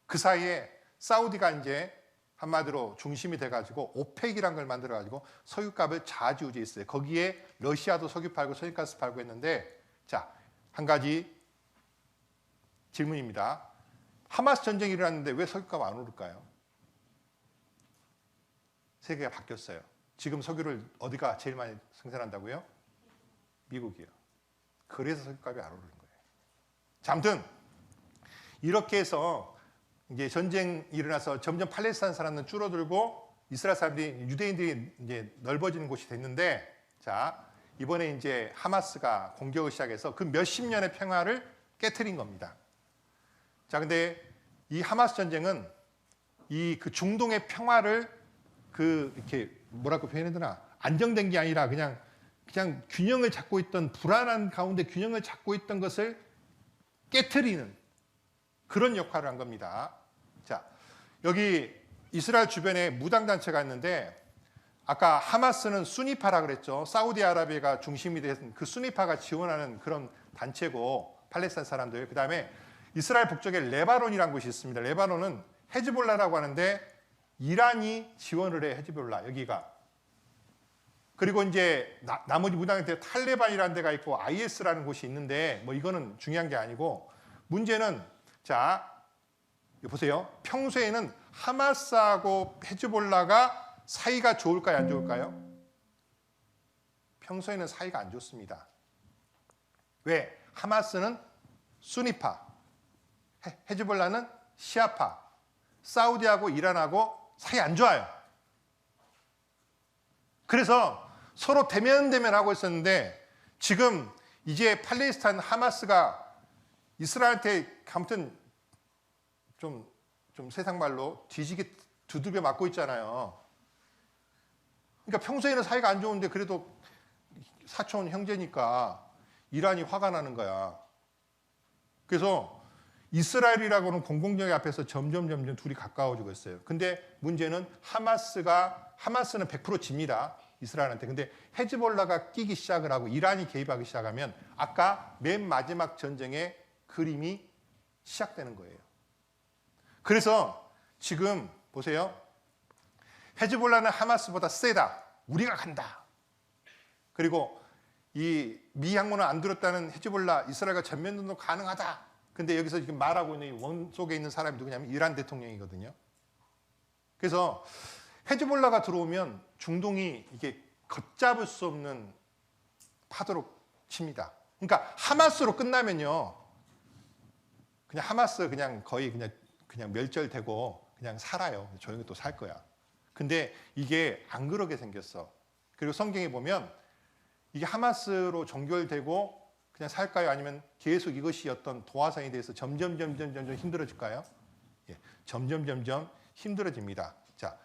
그 사이에 사우디가 이제 한마디로 중심이 돼가지고 오펙이란 걸 만들어가지고 석유값을 좌지우지했어요. 거기에 러시아도 석유 팔고 석유가스 팔고 했는데 자, 한 가지 질문입니다. 하마스 전쟁이 일어났는데 왜 석유값 안 오를까요? 세계가 바뀌었어요. 지금 석유를 어디가 제일 많이 생산한다고요? 미국이요. 그래서 석유값이 안 오르는 거예요. 자, 아무튼 이렇게 해서 이제 전쟁이 일어나서 점점 팔레스타인 사람은 줄어들고 이스라엘 사람들이 유대인들이 이제 넓어지는 곳이 됐는데 자, 이번에 이제 하마스가 공격을 시작해서 그 몇십 년의 평화를 깨트린 겁니다. 자, 근데 이 하마스 전쟁은 그 중동의 평화를 이렇게 뭐라고 표현해야 되나? 안정된 게 아니라 그냥 균형을 잡고 있던 불안한 가운데 균형을 잡고 있던 것을 깨트리는 그런 역할을 한 겁니다. 자, 여기 이스라엘 주변에 무당단체가 있는데 아까 하마스는 수니파라 그랬죠. 사우디아라비아가 중심이 된 그 수니파가 지원하는 그런 단체고 팔레스타인 사람들. 그다음에 이스라엘 북쪽에 레바논이라는 곳이 있습니다. 레바논은 헤즈볼라라고 하는데 이란이 지원을 해. 헤즈볼라 여기가. 그리고 이제 나머지 무당한테 탈레반이라는 데가 있고 IS라는 곳이 있는데 뭐 이거는 중요한 게 아니고 문제는 자 보세요. 평소에는 하마스하고 헤즈볼라가 사이가 좋을까요? 안 좋을까요? 평소에는 사이가 안 좋습니다. 왜? 하마스는 수니파, 헤즈볼라는 시아파, 사우디하고 이란하고 사이 안 좋아요. 그래서 서로 대면하고 있었는데 지금 이제 팔레스타인 하마스가 이스라엘한테 아무튼 좀 세상 말로 뒤지게 두들겨 맞고 있잖아요. 그러니까 평소에는 사이가 안 좋은데 그래도 사촌 형제니까 이란이 화가 나는 거야. 그래서 이스라엘이라고는 공공정의 앞에서 점점 둘이 가까워지고 있어요. 근데 문제는 하마스는 100% 집니다. 이스라엘한테. 근데 헤즈볼라가 끼기 시작을 하고 이란이 개입하기 시작하면 아까 맨 마지막 전쟁의 그림이 시작되는 거예요. 그래서 지금 보세요. 헤즈볼라는 하마스보다 세다. 우리가 간다. 그리고 이 미 항모는 안 들었다는 헤즈볼라, 이스라엘과 전면전도 가능하다. 근데 여기서 지금 말하고 있는 원 속에 있는 사람이 누구냐면 이란 대통령이거든요. 그래서 헤즈볼라가 들어오면 중동이 이게 걷잡을 수 없는 파도로 칩니다. 그러니까 하마스로 끝나면요, 그냥 하마스 그냥 거의 그냥 멸절되고 그냥 살아요. 조용히 또 살 거야. 근데 이게 안 그러게 생겼어. 그리고 성경에 보면 이게 하마스로 종결되고 그냥 살까요? 아니면 계속 이것이 어떤 도화선이 돼서 점점 힘들어질까요? 예, 점점 힘들어집니다. 자,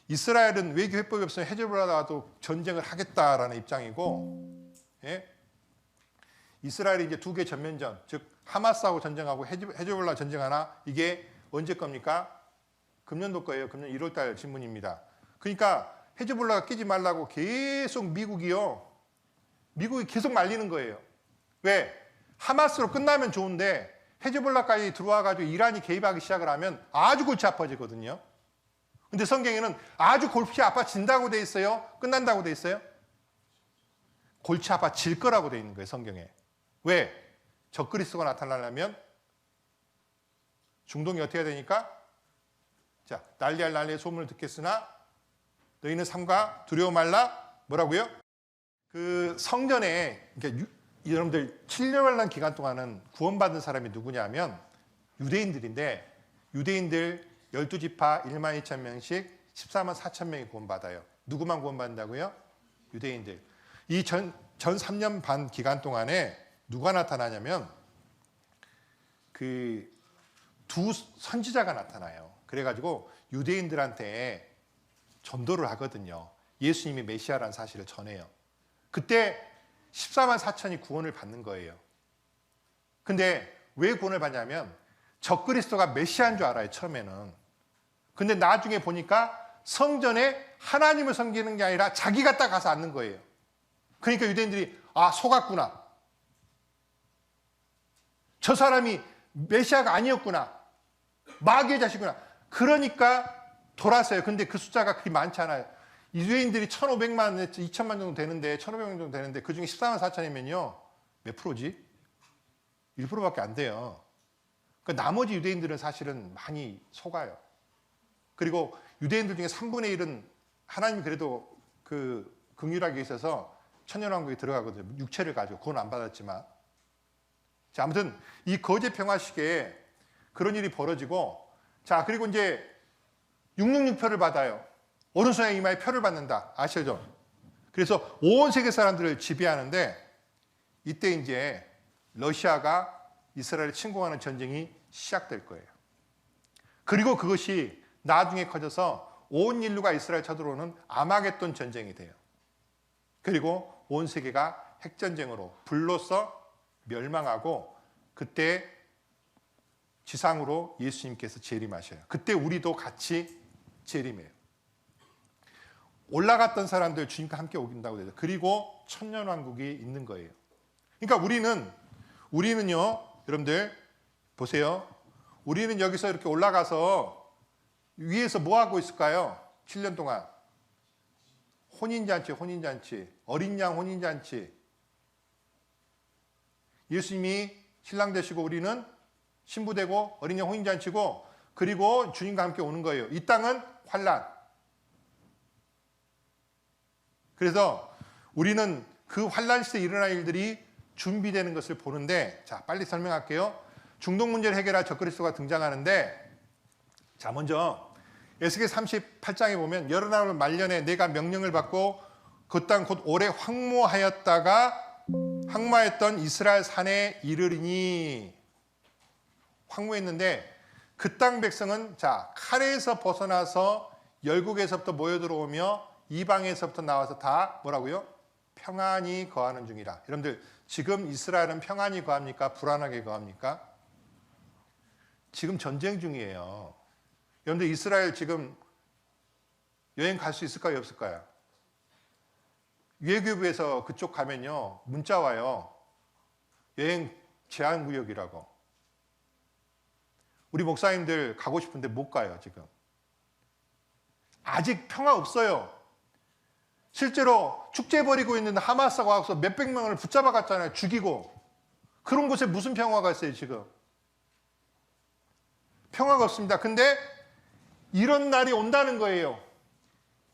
이스라엘은 외교 해법이 없으면 헤즈볼라와도 전쟁을 하겠다라는 입장이고, 예? 이스라엘이 이제 두 개 전면전, 즉 하마스하고 전쟁하고 헤즈볼라 전쟁하나 이게 언제 겁니까? 금년도 거예요. 금년 1월달 신문입니다. 그러니까 헤즈볼라가 끼지 말라고 계속 미국이 계속 말리는 거예요. 왜? 하마스로 끝나면 좋은데 헤즈볼라까지 들어와가지고 이란이 개입하기 시작을 하면 아주 골치 아파지거든요. 근데 성경에는 아주 골치 아파진다고 돼 있어요? 끝난다고 돼 있어요? 골치 아파질 거라고 돼 있는 거예요, 성경에. 왜? 적그리스도가 나타나려면 중동이 어떻게 해야 되니까? 자, 난리할 소문을 듣겠으나 너희는 삼가 두려워 말라. 뭐라고요? 그 성전에 그러니까 여러분들 7년간 기간 동안은 구원받은 사람이 누구냐면 유대인들인데 유대인들 12지파 1만 2천 명씩 14만 4천 명이 구원받아요. 누구만 구원받는다고요? 유대인들. 이 전 3년 반 기간 동안에 누가 나타나냐면 그 두 선지자가 나타나요. 그래가지고 유대인들한테 전도를 하거든요. 예수님이 메시아라는 사실을 전해요. 그때 14만 4천이 구원을 받는 거예요. 근데 왜 구원을 받냐면 적그리스도가 메시아인 줄 알아요, 처음에는. 근데 나중에 보니까 성전에 하나님을 섬기는 게 아니라 자기가 딱 가서 앉는 거예요. 그러니까 유대인들이 속았구나. 저 사람이 메시아가 아니었구나. 마귀의 자식이구나. 그러니까 돌았어요. 근데 그 숫자가 그렇게 많지 않아요. 유대인들이 1,500만, 2,000만 정도 되는데 1,500만 정도 되는데 그중에 14만 4천이면요. 몇 프로지? 1%밖에 안 돼요. 그러니까 나머지 유대인들은 사실은 많이 속아요. 그리고 유대인들 중에 3분의 1은 하나님이 그래도 그 긍휼하게 있어서 천년왕국에 들어가거든요. 육체를 가지고 구원 안 받았지만. 자, 아무튼 이 거제 평화 시기에 그런 일이 벌어지고 자, 그리고 이제 666표를 받아요. 오른손에 이마에 표를 받는다. 아시죠? 그래서 온 세계 사람들을 지배하는데 이때 이제 러시아가 이스라엘을 침공하는 전쟁이 시작될 거예요. 그리고 그것이 나중에 커져서 온 인류가 이스라엘 쳐들어오는 아마겟돈 전쟁이 돼요. 그리고 온 세계가 핵전쟁으로 불로써 멸망하고 그때 지상으로 예수님께서 재림하셔요. 그때 우리도 같이 재림해요. 올라갔던 사람들 주님과 함께 오긴다고 되죠. 그리고 천년왕국이 있는 거예요. 그러니까 우리는요, 여러분들 보세요. 우리는 여기서 이렇게 올라가서 위에서 뭐 하고 있을까요? 7년 동안 혼인잔치, 어린 양 혼인잔치. 예수님이 신랑 되시고 우리는 신부 되고 어린 양 혼인잔치고, 그리고 주님과 함께 오는 거예요. 이 땅은 환난. 그래서 우리는 그 환난 시대에 일어날 일들이 준비되는 것을 보는데, 자, 빨리 설명할게요. 중동 문제를 해결할 적그리스도가 등장하는데, 자, 먼저 에스겔 38장에 보면 여러 나라를 말년에 내가 명령을 받고 그 땅 곧 오래 황무했던 이스라엘 산에 이르리니, 황무했는데 그 땅 백성은 자, 칼에서 벗어나서 열국에서부터 모여 들어오며 이방에서부터 나와서 다 뭐라고요? 평안히 거하는 중이라. 여러분들 지금 이스라엘은 평안히 거합니까? 불안하게 거합니까? 지금 전쟁 중이에요. 여러분들 이스라엘 지금 여행 갈 수 있을까요? 없을까요? 유해교부에서 그쪽 가면요, 문자 와요. 여행 제한구역이라고. 우리 목사님들 가고 싶은데 못 가요, 지금. 아직 평화 없어요. 실제로 축제 벌이고 있는 하마스가 와서 몇백 명을 붙잡아 갔잖아요. 죽이고. 그런 곳에 무슨 평화가 있어요, 지금. 평화가 없습니다. 근데 이런 날이 온다는 거예요.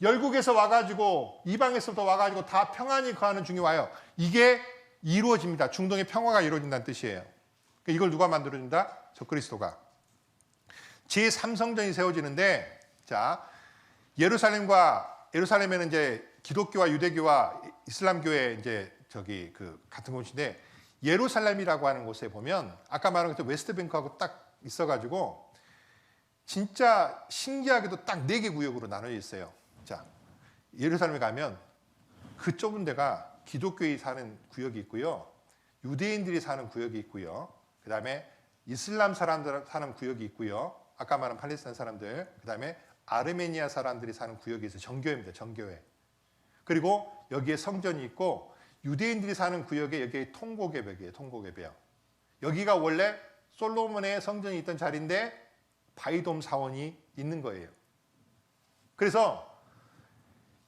열국에서 와가지고 이방에서부터 와가지고 다 평안히 거하는 중이 와요. 이게 이루어집니다. 중동의 평화가 이루어진다는 뜻이에요. 이걸 누가 만들어준다? 적그리스도가. 제3성전이 세워지는데, 자, 예루살렘에는 이제 기독교와 유대교와 이슬람교의 이제 같은 곳인데, 예루살렘이라고 하는 곳에 보면 아까 말한 것처럼 웨스트뱅크하고 딱 있어가지고 진짜 신기하게도 딱 4개 구역으로 나눠져 있어요. 자, 예루살렘에 가면 그 좁은 데가 기독교인이 사는 구역이 있고요, 유대인들이 사는 구역이 있고요, 그 다음에 이슬람 사람들 사는 구역이 있고요, 아까 말한 팔레스타인 사람들, 그 다음에 아르메니아 사람들이 사는 구역이 있어요. 정교회입니다. 정교회. 그리고 여기에 성전이 있고, 유대인들이 사는 구역에 여기에 통곡예배예요. 통곡예배요. 여기가 원래 솔로몬의 성전이 있던 자리인데 바이돔 사원이 있는 거예요. 그래서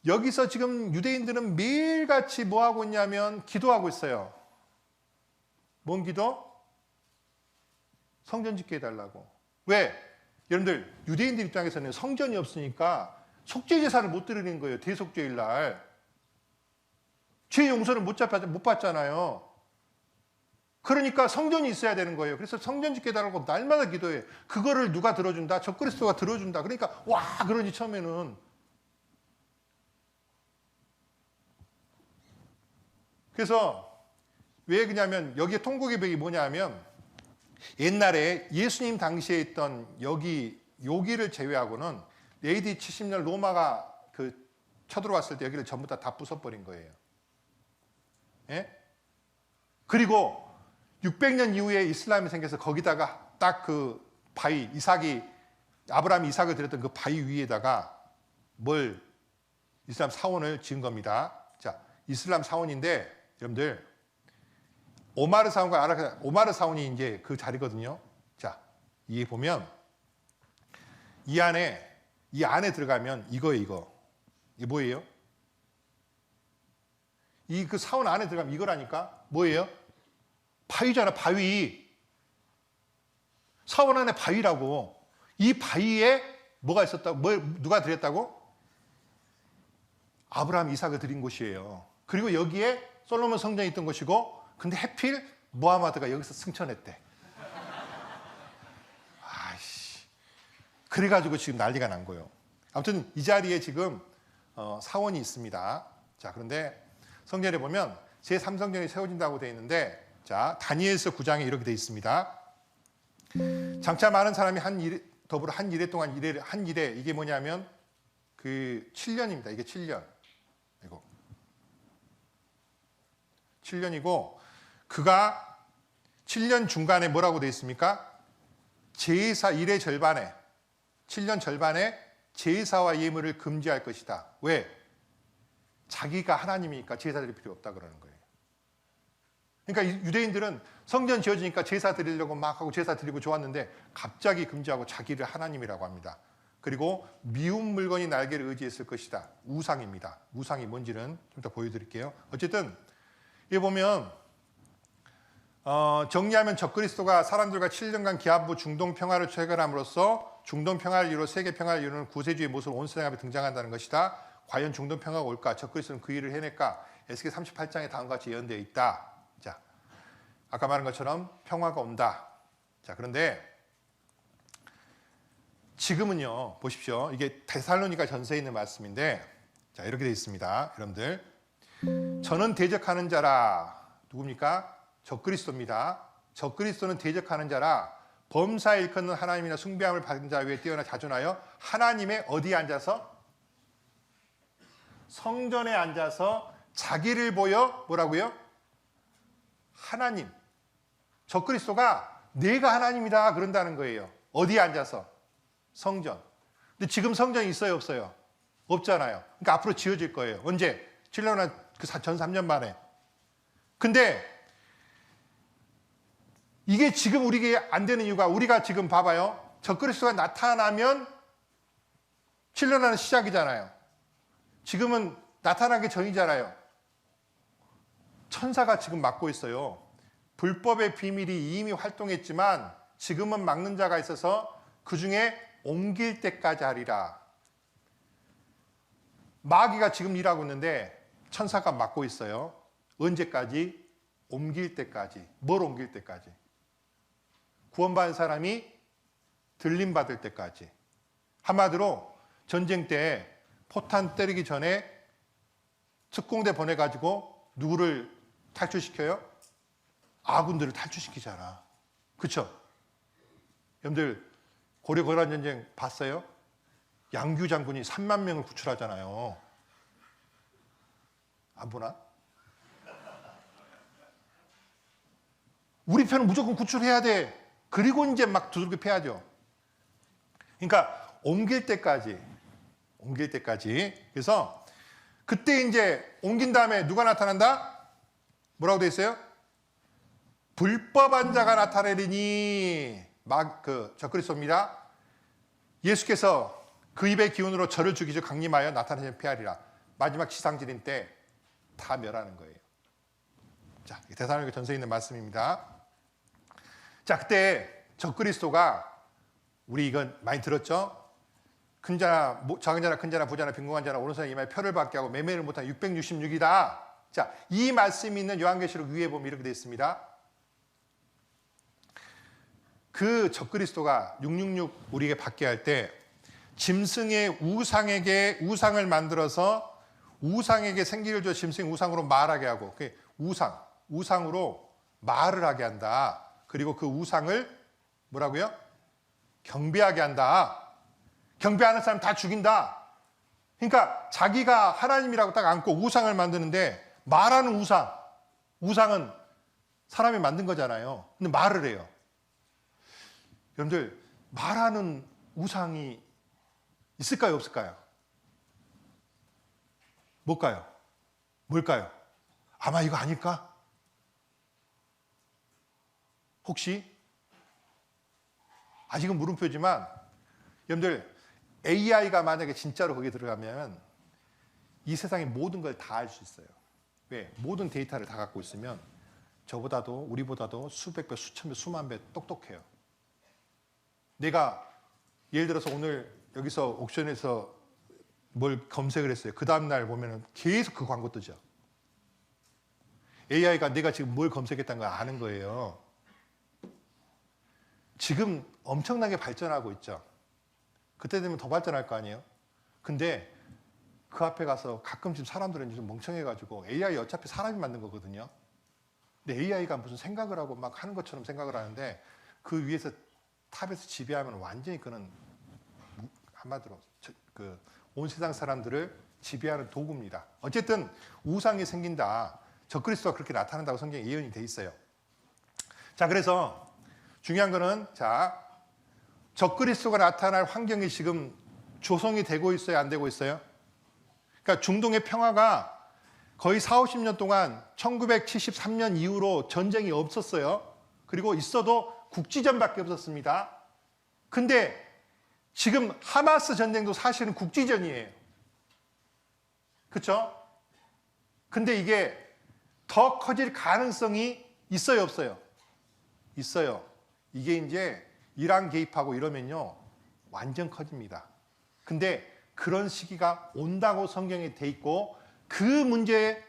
여기서 지금 유대인들은 매일같이 뭐 하고 있냐면 기도하고 있어요. 뭔 기도? 성전 짓게 해달라고. 왜? 여러분들 유대인들 입장에서는 성전이 없으니까 속죄제사를 못 드리는 거예요. 대속죄일 날. 죄 용서를 못 받잖아요. 그러니까 성전이 있어야 되는 거예요. 그래서 성전 짓게 해달라고 날마다 기도해. 그거를 누가 들어준다? 적그리스도가 들어준다. 그러니까 와 그러지 처음에는. 그래서 왜 그러냐면 여기에 통곡예배가 뭐냐면, 옛날에 예수님 당시에 있던 여기를 제외하고는 AD 70년 로마가 쳐들어왔을 때 여기를 전부 다 부숴버린 거예요. 예? 그리고 600년 이후에 이슬람이 생겨서 거기다가 딱 그 바위, 아브라함이 이삭을 드렸던 그 바위 위에다가 이슬람 사원을 지은 겁니다. 자, 이슬람 사원인데 여러분들 오마르 사원이 이제 그 자리거든요. 자, 이게 보면 이 안에 들어가면 이거예요. 이게 뭐예요? 그 사원 안에 들어가면 이거라니까. 뭐예요? 바위잖아, 바위. 사원 안에 바위라고. 이 바위에 뭐가 있었다고? 누가 드렸다고? 아브라함 이삭을 드린 곳이에요. 그리고 여기에 솔로몬 성전이 있던 곳이고, 근데 해필 무하마드가 여기서 승천했대. 아이씨. 그래가지고 지금 난리가 난 거예요. 아무튼 이 자리에 지금 사원이 있습니다. 자, 그런데 성전에 보면 제3성전이 세워진다고 되어 있는데, 자, 다니엘서 9장에 이렇게 되어 있습니다. 장차 많은 사람이 더불어 한 일해 동안 한 일에, 이게 뭐냐면 7년입니다. 이게 7년. 이거 7년이고, 그가 7년 중간에 뭐라고 되어 있습니까? 제사 일의 절반에, 7년 절반에 제사와 예물을 금지할 것이다. 왜? 자기가 하나님이니까 제사 드릴 필요 없다 그러는 거예요. 그러니까 유대인들은 성전 지어지니까 제사 드리려고 막 하고 제사 드리고 좋았는데 갑자기 금지하고 자기를 하나님이라고 합니다. 그리고 미운 물건이 날개를 의지했을 것이다. 우상입니다. 우상이 뭔지는 좀 이따 보여드릴게요. 어쨌든 여기 보면 정리하면 적그리스도가 사람들과 7년간 기한부 중동 평화를 체결함으로써 중동 평화를 이루어 세계 평화를 이루는 구세주의 모습으로 온 세상에 등장한다는 것이다. 과연 중동 평화가 올까? 적그리스도는 그 일을 해낼까? 에스겔 38장에 다음과 같이 예언되어 있다. 자, 아까 말한 것처럼 평화가 온다. 자, 그런데 지금은요, 보십시오. 이게 데살로니가 전서에 있는 말씀인데, 자, 이렇게 되어 있습니다. 여러분들. 저는 대적하는 자라. 누굽니까? 적그리스도입니다. 적그리스도는 대적하는 자라. 범사에 일컫는 하나님이나 숭배함을 받은 자 위에 뛰어나 자존하여 하나님의 어디에 앉아서? 성전에 앉아서 자기를 보여 뭐라고요? 하나님. 적그리스도가 내가 하나님이다 그런다는 거예요. 어디에 앉아서? 성전. 근데 지금 성전이 있어요, 없어요? 없잖아요. 그러니까 앞으로 지어질 거예요. 언제? 7년 전 3년 만에. 근데 이게 지금 우리에게 안 되는 이유가 우리가 지금 봐봐요. 적그리스도가 나타나면 7년 안은 시작이잖아요. 지금은 나타나기 전이잖아요. 천사가 지금 막고 있어요. 불법의 비밀이 이미 활동했지만 지금은 막는 자가 있어서 그 중에 옮길 때까지 하리라. 마귀가 지금 일하고 있는데 천사가 막고 있어요. 언제까지? 옮길 때까지. 뭘 옮길 때까지? 구원받은 사람이 들림받을 때까지. 한마디로 전쟁 때 포탄 때리기 전에 특공대 보내가지고 누구를 탈출시켜요? 아군들을 탈출시키잖아. 그쵸? 여러분들 고려 거란 전쟁 봤어요? 양규 장군이 3만 명을 구출하잖아요. 안 보나? 우리 편은 무조건 구출해야 돼. 그리고 이제 막 두들겨 패야죠. 그러니까 옮길 때까지. 그래서 그때 이제 옮긴 다음에 누가 나타난다? 뭐라고 돼 있어요? 불법한 자가 나타내리니 적그리스도입니다. 예수께서 그 입의 기운으로 저를 죽이죠 강림하여 나타내시면 피하리라. 마지막 지상진인 때 다 멸하는 거예요. 자, 데살로니가 전서에 있는 말씀입니다. 자, 그때 적그리스도가 우리 이건 많이 들었죠? 큰 자나 작은 자나 큰 자나 부자나 빈곤한 자나 오른손에 이마에 표를 받게 하고 매매를 못한 666이다. 자, 이 말씀이 있는 요한계시록 위에 보면 이렇게 되어 있습니다. 그 적그리스도가 666 우리에게 받게 할 때 짐승의 우상을 만들어서 우상에게 생기를 줘 짐승 우상으로 말하게 하고 우상으로 말을 하게 한다. 그리고 그 우상을 뭐라고요? 경배하게 한다. 경배하는 사람 다 죽인다. 그러니까 자기가 하나님이라고 딱 안고 우상을 만드는데 말하는 우상은 사람이 만든 거잖아요. 근데 말을 해요. 여러분들 말하는 우상이 있을까요? 없을까요? 뭘까요? 아마 이거 아닐까? 혹시? 아직은 물음표지만 여러분들 AI가 만약에 진짜로 거기에 들어가면 이 세상의 모든 걸 다 알 수 있어요. 왜? 모든 데이터를 다 갖고 있으면 우리보다도 수백 배, 수천 배, 수만 배 똑똑해요. 내가 예를 들어서 오늘 여기서 옥션에서 뭘 검색을 했어요. 그 다음날 보면 계속 그 광고 뜨죠. AI가 내가 지금 뭘 검색했다는 걸 아는 거예요. 지금 엄청나게 발전하고 있죠. 그때 되면 더 발전할 거 아니에요. 근데 그 앞에 가서 가끔씩 사람들은 좀 멍청해가지고 AI 어차피 사람이 만든 거거든요. 근데 AI가 무슨 생각을 하고 막 하는 것처럼 생각을 하는데 그 위에서 탑에서 지배하면 완전히 그는 한마디로 온 세상 사람들을 지배하는 도구입니다. 어쨌든 우상이 생긴다. 적그리스도가 그렇게 나타난다고 성경에 예언이 돼 있어요. 자, 그래서 중요한 거는 적그리스도가 나타날 환경이 지금 조성이 되고 있어요, 안 되고 있어요? 그러니까 중동의 평화가 거의 4, 50년 동안 1973년 이후로 전쟁이 없었어요. 그리고 있어도 국지전밖에 없었습니다. 근데 지금 하마스 전쟁도 사실은 국지전이에요. 그렇죠? 근데 이게 더 커질 가능성이 있어요, 없어요? 있어요. 이게 이제 이란 개입하고 이러면요, 완전 커집니다. 근데 그런 시기가 온다고 성경에 돼 있고 그 문제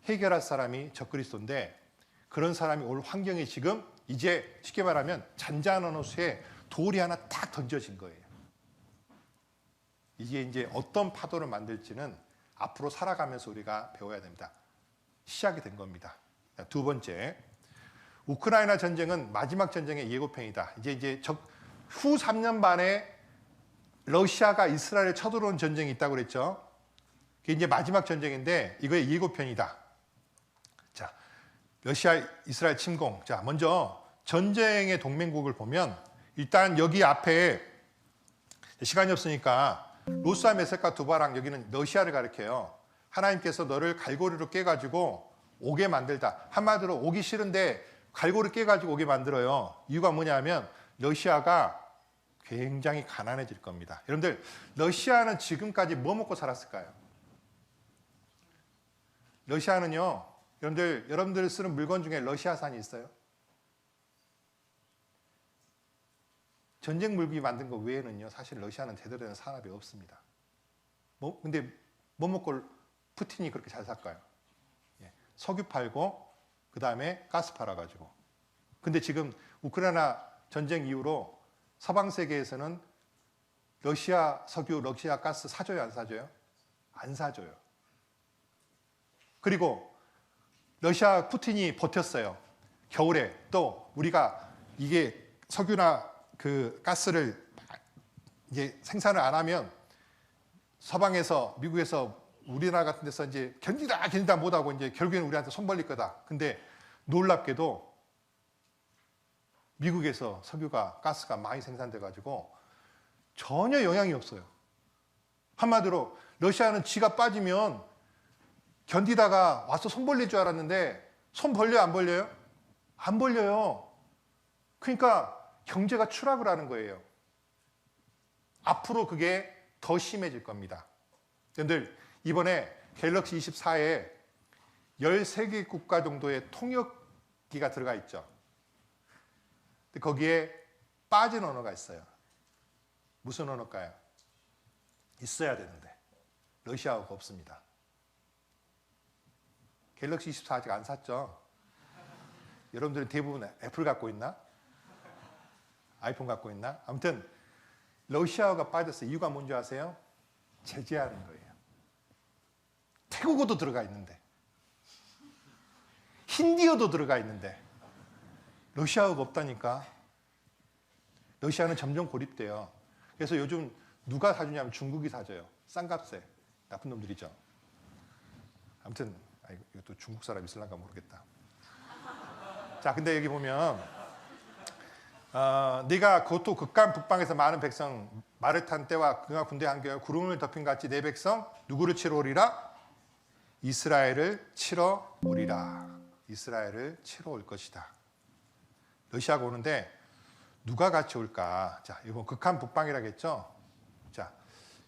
해결할 사람이 적그리스도인데 그런 사람이 올 환경에 지금 이제 쉽게 말하면 잔잔한 호수에 돌이 하나 딱 던져진 거예요. 이게 이제 어떤 파도를 만들지는 앞으로 살아가면서 우리가 배워야 됩니다. 시작이 된 겁니다. 두 번째, 우크라이나 전쟁은 마지막 전쟁의 예고편이다. 이제 후 3년 만에 러시아가 이스라엘에 쳐들어온 전쟁이 있다고 그랬죠. 그게 이제 마지막 전쟁인데 이거의 예고편이다. 자, 러시아 이스라엘 침공. 자, 먼저 전쟁의 동맹국을 보면 일단 여기 앞에 시간이 없으니까 로스와 메섹과 두바랑 여기는 러시아를 가리켜요. 하나님께서 너를 갈고리로 깨가지고 오게 만들다. 한마디로 오기 싫은데 갈고리 깨가지고 오게 만들어요. 이유가 뭐냐면 러시아가 굉장히 가난해질 겁니다. 여러분들 러시아는 지금까지 뭐 먹고 살았을까요? 러시아는요. 여러분들 쓰는 물건 중에 러시아산이 있어요? 전쟁 물기 만든 거 외에는요. 사실 러시아는 제대로 된 산업이 없습니다. 근데 뭐 먹고 푸틴이 그렇게 잘 살까요? 예, 석유 팔고 그 다음에 가스 팔아가지고. 근데 지금 우크라이나 전쟁 이후로 서방 세계에서는 러시아 석유, 러시아 가스 사줘요, 안 사줘요? 안 사줘요. 그리고 러시아 푸틴이 버텼어요. 겨울에 또 우리가 이게 석유나 그 가스를 이제 생산을 안 하면 서방에서 미국에서 우리나라 같은 데서 이제 견디다 못하고 이제 결국에는 우리한테 손 벌릴 거다. 근데 놀랍게도 미국에서 석유가 가스가 많이 생산돼 가지고 전혀 영향이 없어요. 한마디로 러시아는 지가 빠지면 견디다가 와서 손 벌릴 줄 알았는데 손 벌려요, 안 벌려요? 안 벌려요. 그러니까 경제가 추락을 하는 거예요. 앞으로 그게 더 심해질 겁니다. 여러분들 이번에 갤럭시 24에 13개 국가 정도의 통역기가 들어가 있죠. 거기에 빠진 언어가 있어요. 무슨 언어일까요? 있어야 되는데 러시아어가 없습니다. 갤럭시 24 아직 안 샀죠? 여러분들은 대부분 애플 갖고 있나? 아이폰 갖고 있나? 아무튼 러시아어가 빠졌어요. 이유가 뭔지 아세요? 제재하는 거예요. 태국어도 들어가 있는데 힌디어도 들어가 있는데 러시아어가 없다니까. 러시아는 점점 고립돼요. 그래서 요즘 누가 사주냐면 중국이 사줘요. 싼 값에. 나쁜 놈들이죠. 아무튼 이것도 중국 사람 있을란가 모르겠다. 자, 근데 여기 보면 네가 그것도 극한 북방에서 많은 백성 말을 탄 때와 그가 군대 한결 구름을 덮인 같이 내 백성 누구를 치러 오리라? 이스라엘을 치러 오리라. 이스라엘을 치러 올 것이다. 러시아가 오는데 누가 같이 올까? 자, 이거 극한 북방이라겠죠? 자,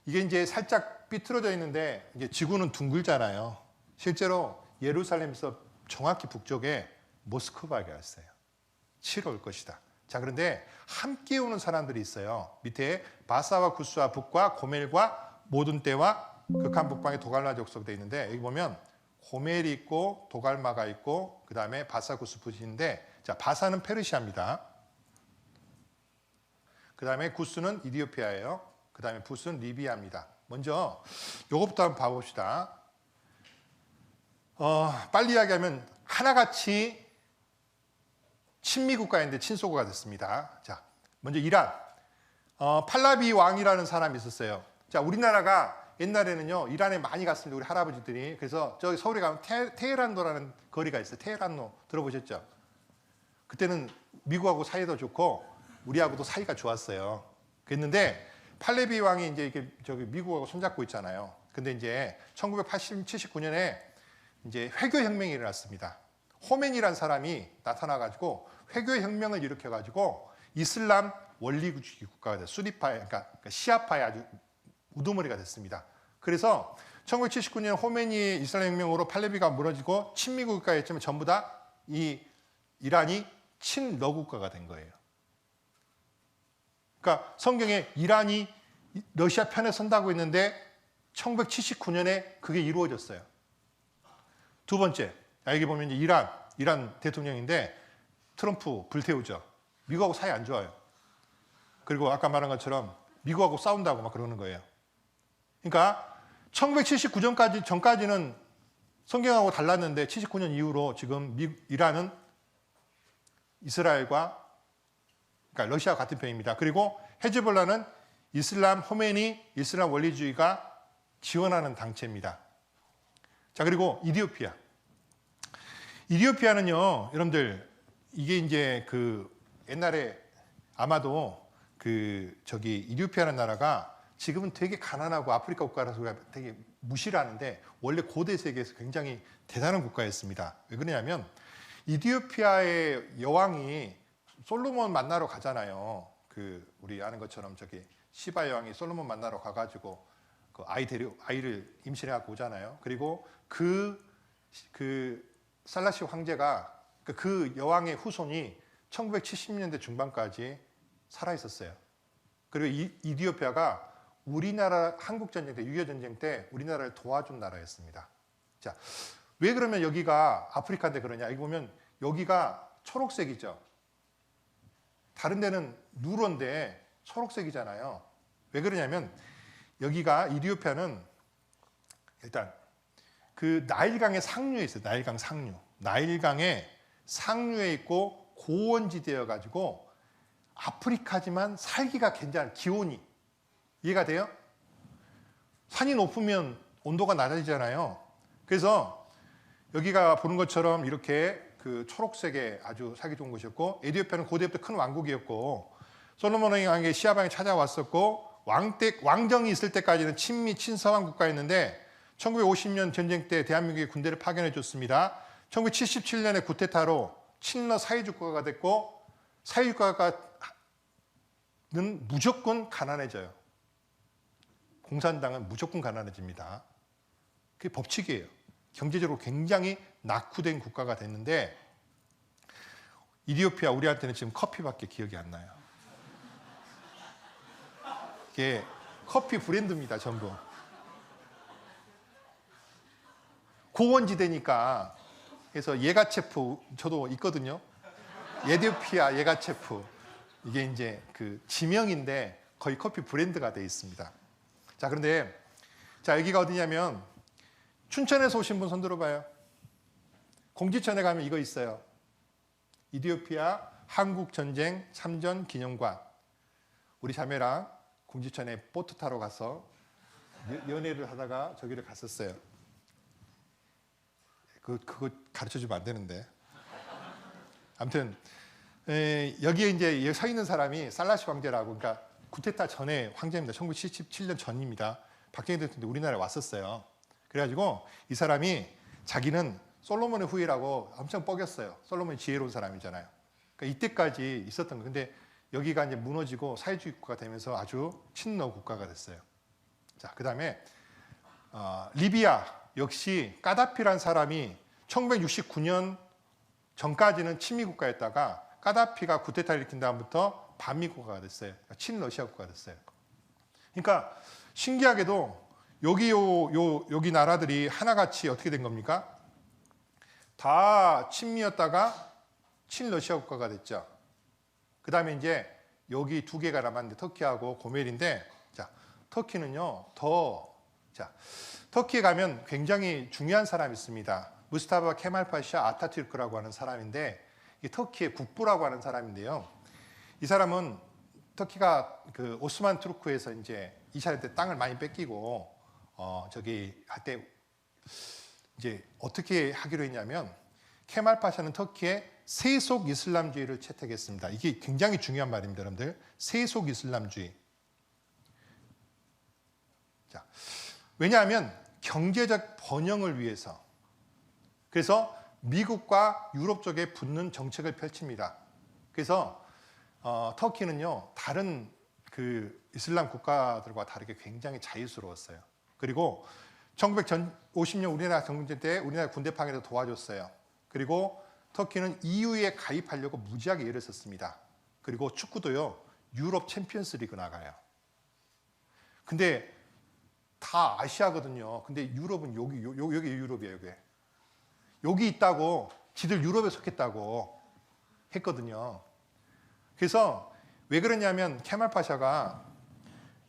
이게 이제 살짝 삐뚤어져 있는데 이제 지구는 둥글잖아요. 실제로 예루살렘에서 정확히 북쪽에 모스크바가 있어요. 치러 올 것이다. 자, 그런데 함께 오는 사람들이 있어요. 밑에 바사와 구스와 북과 고멜과 모든 때와 극한 북방에 도갈마 족속되어 있는데 여기 보면 고멜이 있고 도갈마가 있고 그 다음에 바사 구스 붓인데 자, 바사는 페르시아입니다. 그 다음에 구스는 이디오피아예요. 그 다음에 붓은 리비아입니다. 먼저 요것부터 한번 봐봅시다. 빨리 이야기하면 하나같이 친미 국가인데 친소국가 됐습니다. 자, 먼저 이란. 팔라비 왕이라는 사람이 있었어요. 자, 우리나라가 옛날에는요 이란에 많이 갔습니다. 우리 할아버지들이. 그래서 저기 서울에 가면 테헤란노라는 거리가 있어요. 테헤란노 들어보셨죠? 그때는 미국하고 사이도 좋고 우리하고도 사이가 좋았어요. 그랬는데 팔레비 왕이 이제 이렇게 저기 미국하고 손잡고 있잖아요. 근데 이제 1979년에 이제 회교혁명이 일어났습니다. 호메니라는 사람이 나타나가지고 회교혁명을 일으켜가지고 이슬람 원리주의 국가가 됐어요. 수니파의, 그러니까 시아파의 아주 우두머리가 됐습니다. 그래서 1979년 호메니의 이슬람 혁명으로 팔레비가 무너지고 친미 국가였지만 전부 다 이 이란이 친러 국가가 된 거예요. 그러니까 성경에 이란이 러시아 편에 선다고 했는데 1979년에 그게 이루어졌어요. 두 번째, 여기 보면 이제 이란 대통령인데 트럼프 불태우죠. 미국하고 사이 안 좋아요. 그리고 아까 말한 것처럼 미국하고 싸운다고 막 그러는 거예요. 그러니까 1979년까지 전까지는 성경하고 달랐는데 79년 이후로 지금 이란은 이스라엘과 그러니까 러시아와 같은 편입니다. 그리고 헤즈볼라는 이슬람 호메니 이슬람 원리주의가 지원하는 당체입니다. 자, 그리고 이디오피아는요, 여러분들 이게 이제 그 옛날에 아마도 이디오피아라는 나라가 지금은 되게 가난하고 아프리카 국가라서 되게 무시를 하는데 원래 고대 세계에서 굉장히 대단한 국가였습니다. 왜 그러냐면 이디오피아의 여왕이 솔로몬 만나러 가잖아요. 우리 아는 것처럼 시바 여왕이 솔로몬 만나러 가가지고 그 아이를 임신해갖고 오잖아요. 그리고 그 살라시 황제가 그 여왕의 후손이 1970년대 중반까지 살아 있었어요. 그리고 이디오피아가 우리나라 한국전쟁 때 6.25 전쟁 때 우리나라를 도와준 나라였습니다. 자, 왜 그러면 여기가 아프리카인데 그러냐? 여기 보면 여기가 초록색이죠. 다른 데는 누런데 초록색이잖아요. 왜 그러냐면 여기가 이디오피아는 일단 그 나일강의 상류에 있어요. 나일강 상류. 나일강의 상류에 있고 고원지대여 가지고 아프리카지만 살기가 괜찮은 기온이 이해가 돼요? 산이 높으면 온도가 낮아지잖아요. 그래서 여기가 보는 것처럼 이렇게 그 초록색의 아주 살기 좋은 곳이었고 에티오피아는 고대부터 큰 왕국이었고 솔로몬 왕의 시아방에 찾아왔었고 왕정이 있을 때까지는 친미 친서방 국가였는데 1950년 전쟁 때 대한민국에 군대를 파견해 줬습니다. 1977년에 쿠데타로 친러 사회주의 국가가 됐고 사회주의 국가는 무조건 가난해져요. 공산당은 무조건 가난해집니다. 그게 법칙이에요. 경제적으로 굉장히 낙후된 국가가 됐는데 이디오피아 우리한테는 지금 커피밖에 기억이 안 나요. 이게 커피 브랜드입니다. 전부. 고원지대니까 그래서 예가체프 저도 있거든요. 에티오피아 예가체프 이게 이제 그 지명인데 거의 커피 브랜드가 되어 있습니다. 자, 그런데 여기가 어디냐면 춘천에서 오신 분 손 들어봐요. 공지천에 가면 이거 있어요. 이디오피아 한국전쟁 참전 기념관. 우리 자매랑 공지천에 보트 타러 가서 연애를 하다가 저기를 갔었어요. 그거 가르쳐주면 안 되는데. 아무튼 여기에 이제 서 있는 사람이 살라시 황제라고, 그러니까 쿠데타 전에 황제입니다. 1977년 전입니다. 박정희 대통령이 우리나라에 왔었어요. 그래가지고 이 사람이 자기는 솔로몬의 후예라고 엄청 뻐겼어요. 솔로몬이 지혜로운 사람이잖아요. 그러니까 이때까지 있었던 거. 근데 여기가 이제 무너지고 사회주의 국가가 되면서 아주 친러 국가가 됐어요. 자, 그 다음에 리비아 역시 까다피란 사람이 1969년 전까지는 친미 국가였다가 까다피가 쿠데타를 일으킨 다음부터 반미 국가가 됐어요. 그러니까 친러시아 국가가 됐어요. 그러니까 신기하게도 여기 나라들이 하나같이 어떻게 된 겁니까? 다 친미였다가 친러시아 국가가 됐죠. 그 다음에 이제 여기 두 개가 남았는데 터키하고 고멜인데, 자, 터키는요, 터키에 가면 굉장히 중요한 사람이 있습니다. 무스타파 케말 파샤 아타투르크라고 하는 사람인데, 이 터키의 국부라고 하는 사람인데요. 이 사람은 터키가 그 오스만 투르크에서 이제 2차 대전 때 땅을 많이 뺏기고 할때 이제 어떻게 하기로 했냐면 케말 파샤는 터키의 세속 이슬람주의를 채택했습니다. 이게 굉장히 중요한 말입니다, 여러분들. 세속 이슬람주의. 자, 왜냐하면 경제적 번영을 위해서. 그래서 미국과 유럽 쪽에 붙는 정책을 펼칩니다. 그래서 터키는요, 다른 그 이슬람 국가들과 다르게 굉장히 자유스러웠어요. 그리고 1950년 우리나라 정부제 때 우리나라 군대 파견에서 도와줬어요. 그리고 터키는 EU에 가입하려고 무지하게 애를 썼습니다. 그리고 축구도요, 유럽 챔피언스 리그 나가요. 근데 다 아시아거든요. 근데 유럽은 여기 유럽이에요, 여기. 여기 있다고, 지들 유럽에 속했다고 했거든요. 그래서 왜 그러냐면 케말 파샤가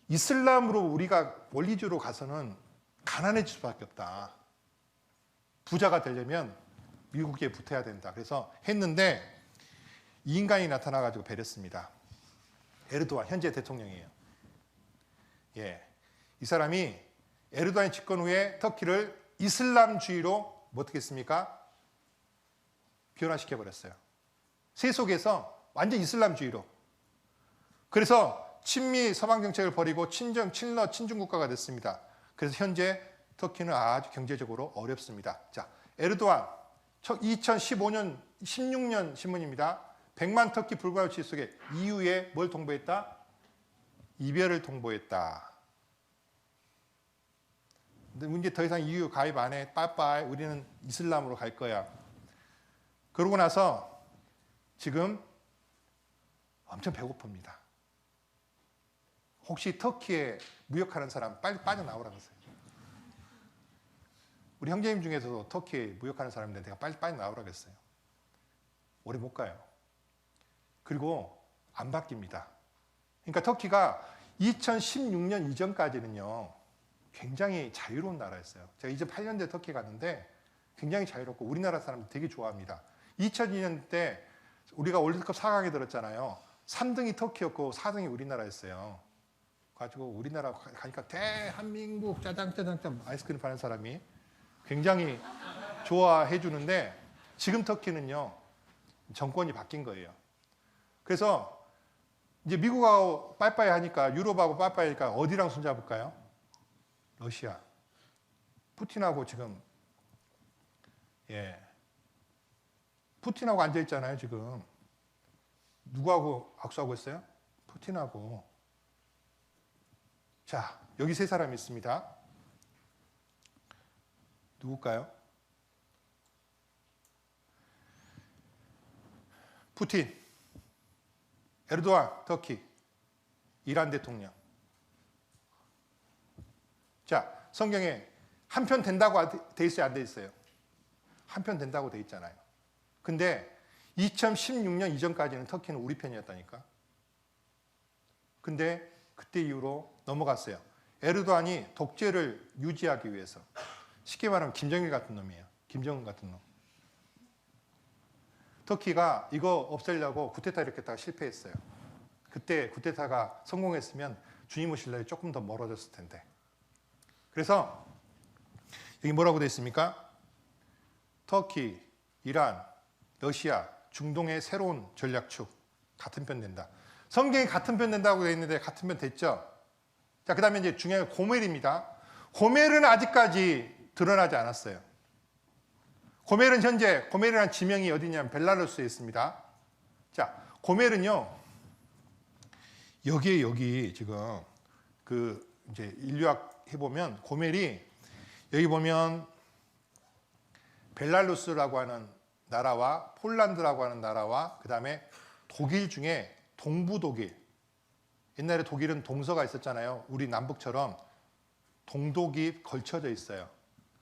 이슬람으로 우리가 원리주로 가서는 가난해질 수밖에 없다. 부자가 되려면 미국에 붙어야 된다. 그래서 했는데 이 인간이 나타나가지고 배렸습니다. 에르도안 현재 대통령이에요. 예, 이 사람이 에르도안이 집권 후에 터키를 이슬람주의로 어떻게 했습니까? 변화시켜 버렸어요. 세속에서 완전 이슬람주의로. 그래서 친미 서방 정책을 버리고 친중 국가가 됐습니다. 그래서 현재 터키는 아주 경제적으로 어렵습니다. 자, 에르도안 2015년 16년 신문입니다. 100만 터키 불과 조치 속에 EU에 뭘 통보했다? 이별을 통보했다. 근데 더 이상 EU 가입 안 해. 빠빠이. 우리는 이슬람으로 갈 거야. 그러고 나서 지금 엄청 배고픕니다. 혹시 터키에 무역하는 사람 빨리 빠져나오라고 했어요. 우리 형제님 중에서도 터키에 무역하는 사람인데 내가 빨리 나오라고 했어요. 오래 못 가요. 그리고 안 바뀝니다. 그러니까 터키가 2016년 이전까지는요, 굉장히 자유로운 나라였어요. 제가 2008년도에 터키 갔는데 굉장히 자유롭고 우리나라 사람들 되게 좋아합니다. 2002년 때 우리가 월드컵 4강에 들었잖아요. 3등이 터키였고 4등이 우리나라였어요. 가지고 우리나라 가니까 대한민국 짜장 아이스크림 파는 사람이 굉장히 좋아해 주는데 지금 터키는요, 정권이 바뀐 거예요. 그래서 이제 미국하고 빠이빠이 하니까, 유럽하고 빠이빠이 하니까 어디랑 손잡을까요? 러시아. 푸틴하고 지금, 예. 푸틴하고 앉아있잖아요, 지금. 누구하고 악수하고 있어요? 푸틴하고. 자, 여기 세 사람이 있습니다. 누굴까요? 푸틴, 에르도안, 터키, 이란 대통령. 자, 성경에 한편 된다고 돼 있어요, 안 돼 있어요? 한편 된다고 돼 있잖아요. 근데 2016년 이전까지는 터키는 우리 편이었다니까. 근데 그때 이후로 넘어갔어요. 에르도안이 독재를 유지하기 위해서. 쉽게 말하면 김정일 같은 놈이에요. 김정은 같은 놈. 터키가 이거 없애려고 쿠데타 일으켰다가 실패했어요. 그때 쿠데타가 성공했으면 주님 오실 날이 조금 더 멀어졌을 텐데. 그래서 여기 뭐라고 되어 있습니까? 터키, 이란, 러시아, 중동의 새로운 전략축. 같은 편 된다. 성경이 같은 편 된다고 되어 있는데 같은 편 됐죠? 자, 그 다음에 이제 중요한 고멜입니다. 고멜은 아직까지 드러나지 않았어요. 고멜은 현재, 고멜이라는 지명이 어디냐면 벨라루스에 있습니다. 자, 고멜은요, 여기 지금 이제 인류학 해보면 고멜이 여기 보면 벨라루스라고 하는 나라와 폴란드라고 하는 나라와 그 다음에 독일 중에 동부 독일. 옛날에 독일은 동서가 있었잖아요. 우리 남북처럼 동독이 걸쳐져 있어요.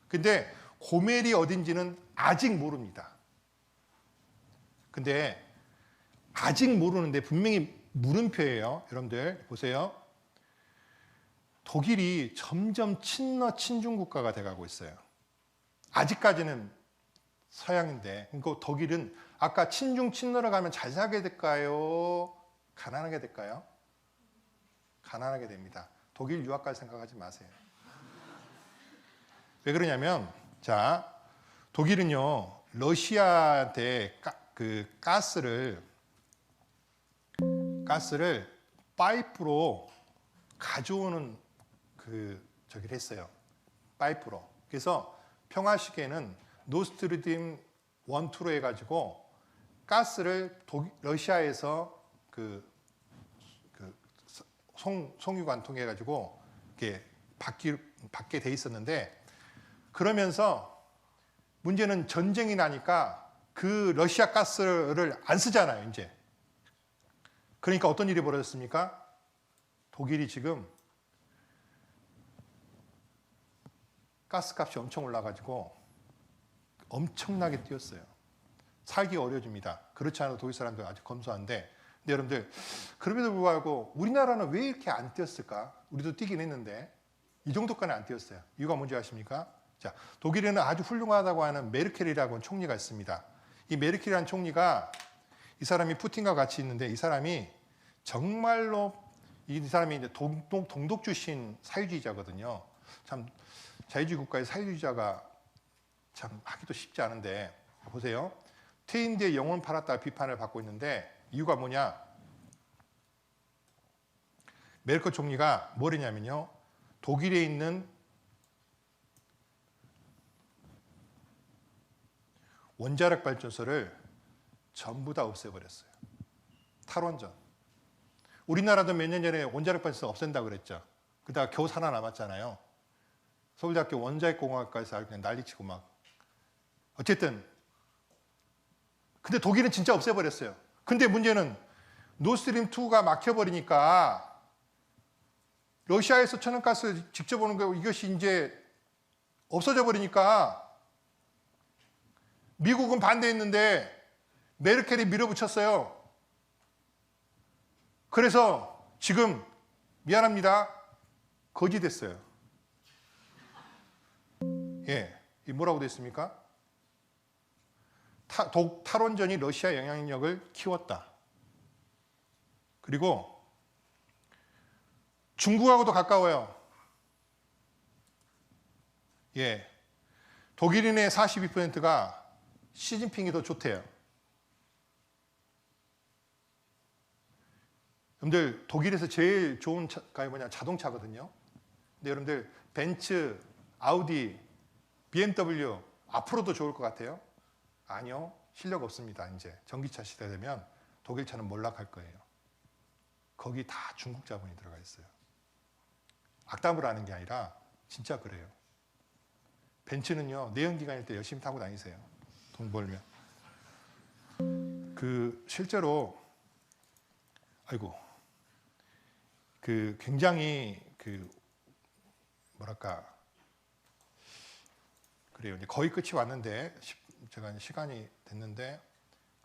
근데 고멜이 어딘지는 아직 모릅니다. 근데 아직 모르는데 분명히 물음표예요. 여러분들 보세요. 독일이 점점 친중 국가가 돼가고 있어요. 아직까지는 서양인데, 그러니까 독일은 아까 친러로 가면 잘 살게 될까요? 가난하게 될까요? 가난하게 됩니다. 독일 유학 갈 생각하지 마세요. 왜 그러냐면, 자, 독일은요, 러시아한테 가스를 파이프로 가져오는 저기를 했어요. 파이프로. 그래서 평화 시기에는 노스트리임 1, 2로 해가지고 가스를 러시아에서 송유관 통해 가지고 이렇게 받게 돼 있었는데, 그러면서 문제는 전쟁이 나니까 그 러시아 가스를 안 쓰잖아요, 이제. 그러니까 어떤 일이 벌어졌습니까? 독일이 지금 가스값이 엄청 올라가지고 엄청나게 뛰었어요. 살기 어려워집니다. 그렇지 않아도 독일 사람들 아주 검소한데, 근데 여러분들, 그럼에도 불구하고 우리나라는 왜 이렇게 안 뛰었을까? 우리도 뛰긴 했는데 이 정도까지 안 뛰었어요. 이유가 뭔지 아십니까? 자, 독일에는 아주 훌륭하다고 하는 메르켈이라고 하는 총리가 있습니다. 이 메르켈이라는 총리가, 이 사람이 푸틴과 같이 있는데, 이 사람이 정말로, 이 사람이 이제 동독 출신 사회주의자거든요. 참 자유주의 국가의 사회주의자가 참 하기도 쉽지 않은데, 보세요. 퇴임뒤에 영혼 팔았다가 비판을 받고 있는데, 이유가 뭐냐? 메르켈 총리가 뭘 했냐면요, 독일에 있는 원자력 발전소를 전부 다 없애버렸어요. 탈원전. 우리나라도 몇 년 전에 원자력 발전소 없앤다고 그랬죠. 그러다가 겨우 살아남았잖아요. 서울대학교 원자력공학과에서 그냥 난리치고 막. 어쨌든 근데 독일은 진짜 없애버렸어요. 근데 문제는 노스트림 2가 막혀버리니까 러시아에서 천연가스 직접 오는 거, 이것이 이제 없어져 버리니까 미국은 반대했는데 메르켈이 밀어붙였어요. 그래서 지금 미안합니다, 거지됐어요. 예, 이 뭐라고 됐습니까? 탈원전이 러시아 영향력을 키웠다. 그리고 중국하고도 가까워요. 예, 독일인의 42%가 시진핑이 더 좋대요. 여러분들, 독일에서 제일 좋은 차가 뭐냐? 자동차거든요. 근데 여러분들, 벤츠, 아우디, BMW 앞으로도 좋을 것 같아요? 아니요, 실력 없습니다. 이제 전기차 시대 되면 독일 차는 몰락할 거예요. 거기 다 중국 자본이 들어가 있어요. 악담을 하는 게 아니라 진짜 그래요. 벤츠는요, 내연기관일 때 열심히 타고 다니세요. 돈 벌면. 실제로, 아이고, 굉장히 뭐랄까, 그래요. 이제 거의 끝이 왔는데, 제가 이제 시간이 됐는데,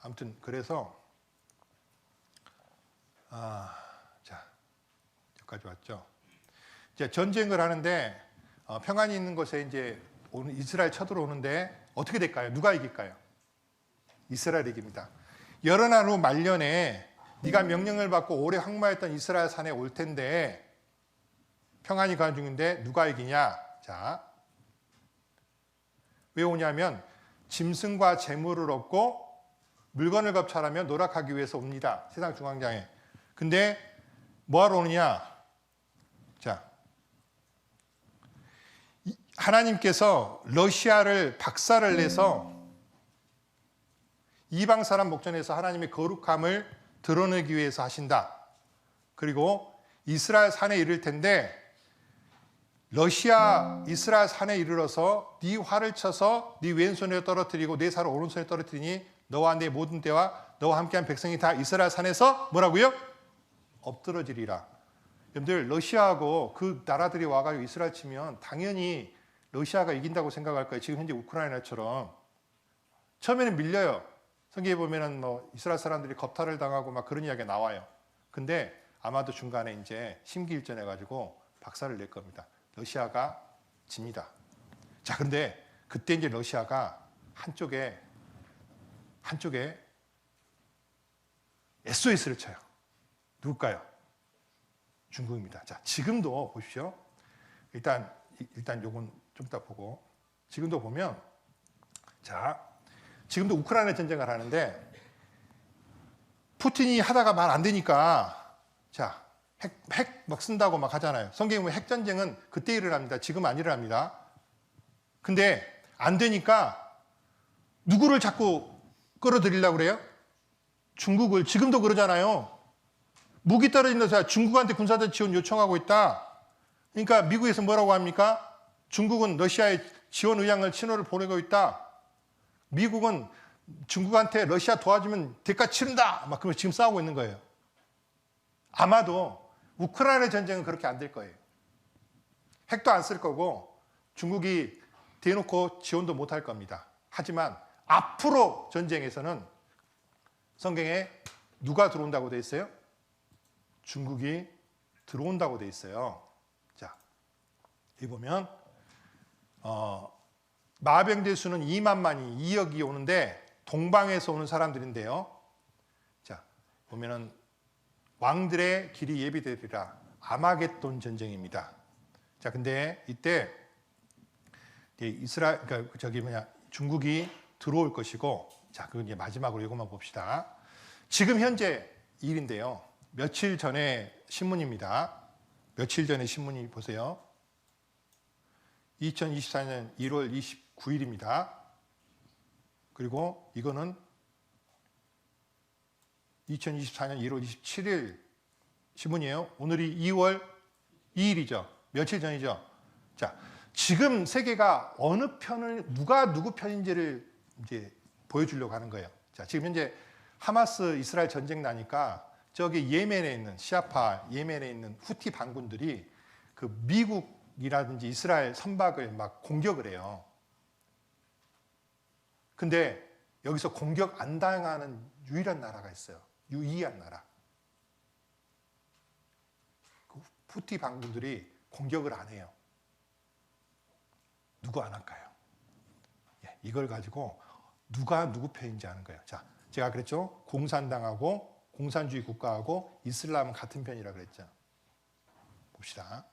아무튼 그래서 자, 여기까지 왔죠. 이제 전쟁을 하는데, 평안이 있는 곳에 이제 오늘 이스라엘 쳐들어오는데 어떻게 될까요? 누가 이길까요? 이스라엘이 이깁니다. 열흘 후 말년에 네가 명령을 받고 오래 항마했던 이스라엘 산에 올 텐데, 평안이 가는 중인데 누가 이기냐? 자, 왜 오냐면 짐승과 재물을 얻고 물건을 겁탈하며 노력하기 위해서 옵니다. 세상 중앙장에. 근데 뭐하러 오느냐? 자, 하나님께서 러시아를 박살을 내서 이방 사람 목전에서 하나님의 거룩함을 드러내기 위해서 하신다. 그리고 이스라엘 산에 이를 텐데, 러시아 이스라엘 산에 이르러서 네 활을 쳐서 네 왼손에 떨어뜨리고 내 살을 오른손에 떨어뜨리니 너와 내 모든 때와 너와 함께한 백성이 다 이스라엘 산에서 뭐라고요? 엎드러지리라. 여러분들, 러시아하고 그 나라들이 와가지고 이스라엘 치면 당연히 러시아가 이긴다고 생각할 거예요. 지금 현재 우크라이나처럼. 처음에는 밀려요. 성경에 보면은 뭐 이스라엘 사람들이 겁탈을 당하고 막 그런 이야기가 나와요. 근데 아마도 중간에 이제 심기일전해가지고 박살을 낼 겁니다. 러시아가 집니다. 자, 근데 그때 이제 러시아가 한쪽에 SOS를 쳐요. 누굴까요? 중국입니다. 자, 지금도 보십시오. 일단 요건 좀 이따 보고, 지금도 보면, 자, 지금도 우크라이나 전쟁을 하는데 푸틴이 하다가 말 안 되니까, 자, 핵 막 쓴다고 막 하잖아요. 성경에 보면 핵전쟁은 그때 일어납니다. 지금 안 일어납니다. 근데 안 되니까 누구를 자꾸 끌어들이려고 그래요? 중국을. 지금도 그러잖아요. 무기 떨어진다서 중국한테 군사적 지원 요청하고 있다. 그러니까 미국에서 뭐라고 합니까? 중국은 러시아에 지원 의향을 신호를 보내고 있다. 미국은 중국한테 러시아 도와주면 대가 치른다. 막 그러면 지금 싸우고 있는 거예요. 아마도 우크라이나 전쟁은 그렇게 안 될 거예요. 핵도 안 쓸 거고 중국이 대놓고 지원도 못 할 겁니다. 하지만 앞으로 전쟁에서는 성경에 누가 들어온다고 돼 있어요? 중국이 들어온다고 돼 있어요. 자, 여기 보면 마병대 수는 2만만이 2억이 오는데 동방에서 오는 사람들인데요. 자, 보면은 왕들의 길이 예비되리라. 아마겟돈 전쟁입니다. 자, 근데 이때 그러니까 중국이 들어올 것이고, 자, 그건 이제 마지막으로 이것만 봅시다. 지금 현재 일인데요. 며칠 전에 신문입니다. 며칠 전에 신문이 보세요. 2024년 1월 29일입니다. 그리고 이거는 2024년 1월 27일 신문이에요. 오늘이 2월 2일이죠. 며칠 전이죠. 자, 지금 세계가 어느 편을 누가 누구 편인지를 이제 보여주려고 하는 거예요. 자, 지금 현재 하마스 이스라엘 전쟁 나니까 저기 예멘에 있는 시아파 예멘에 있는 후티 반군들이 그 미국이라든지 이스라엘 선박을 막 공격을 해요. 근데 여기서 공격 안 당하는 유일한 나라가 있어요. 유일한 나라. 그 후티 반군들이 공격을 안 해요. 누구 안 할까요? 예, 이걸 가지고 누가 누구 편인지 아는 거예요. 자, 제가 그랬죠. 공산당하고 공산주의 국가하고 이슬람은 같은 편이라 그랬죠. 봅시다.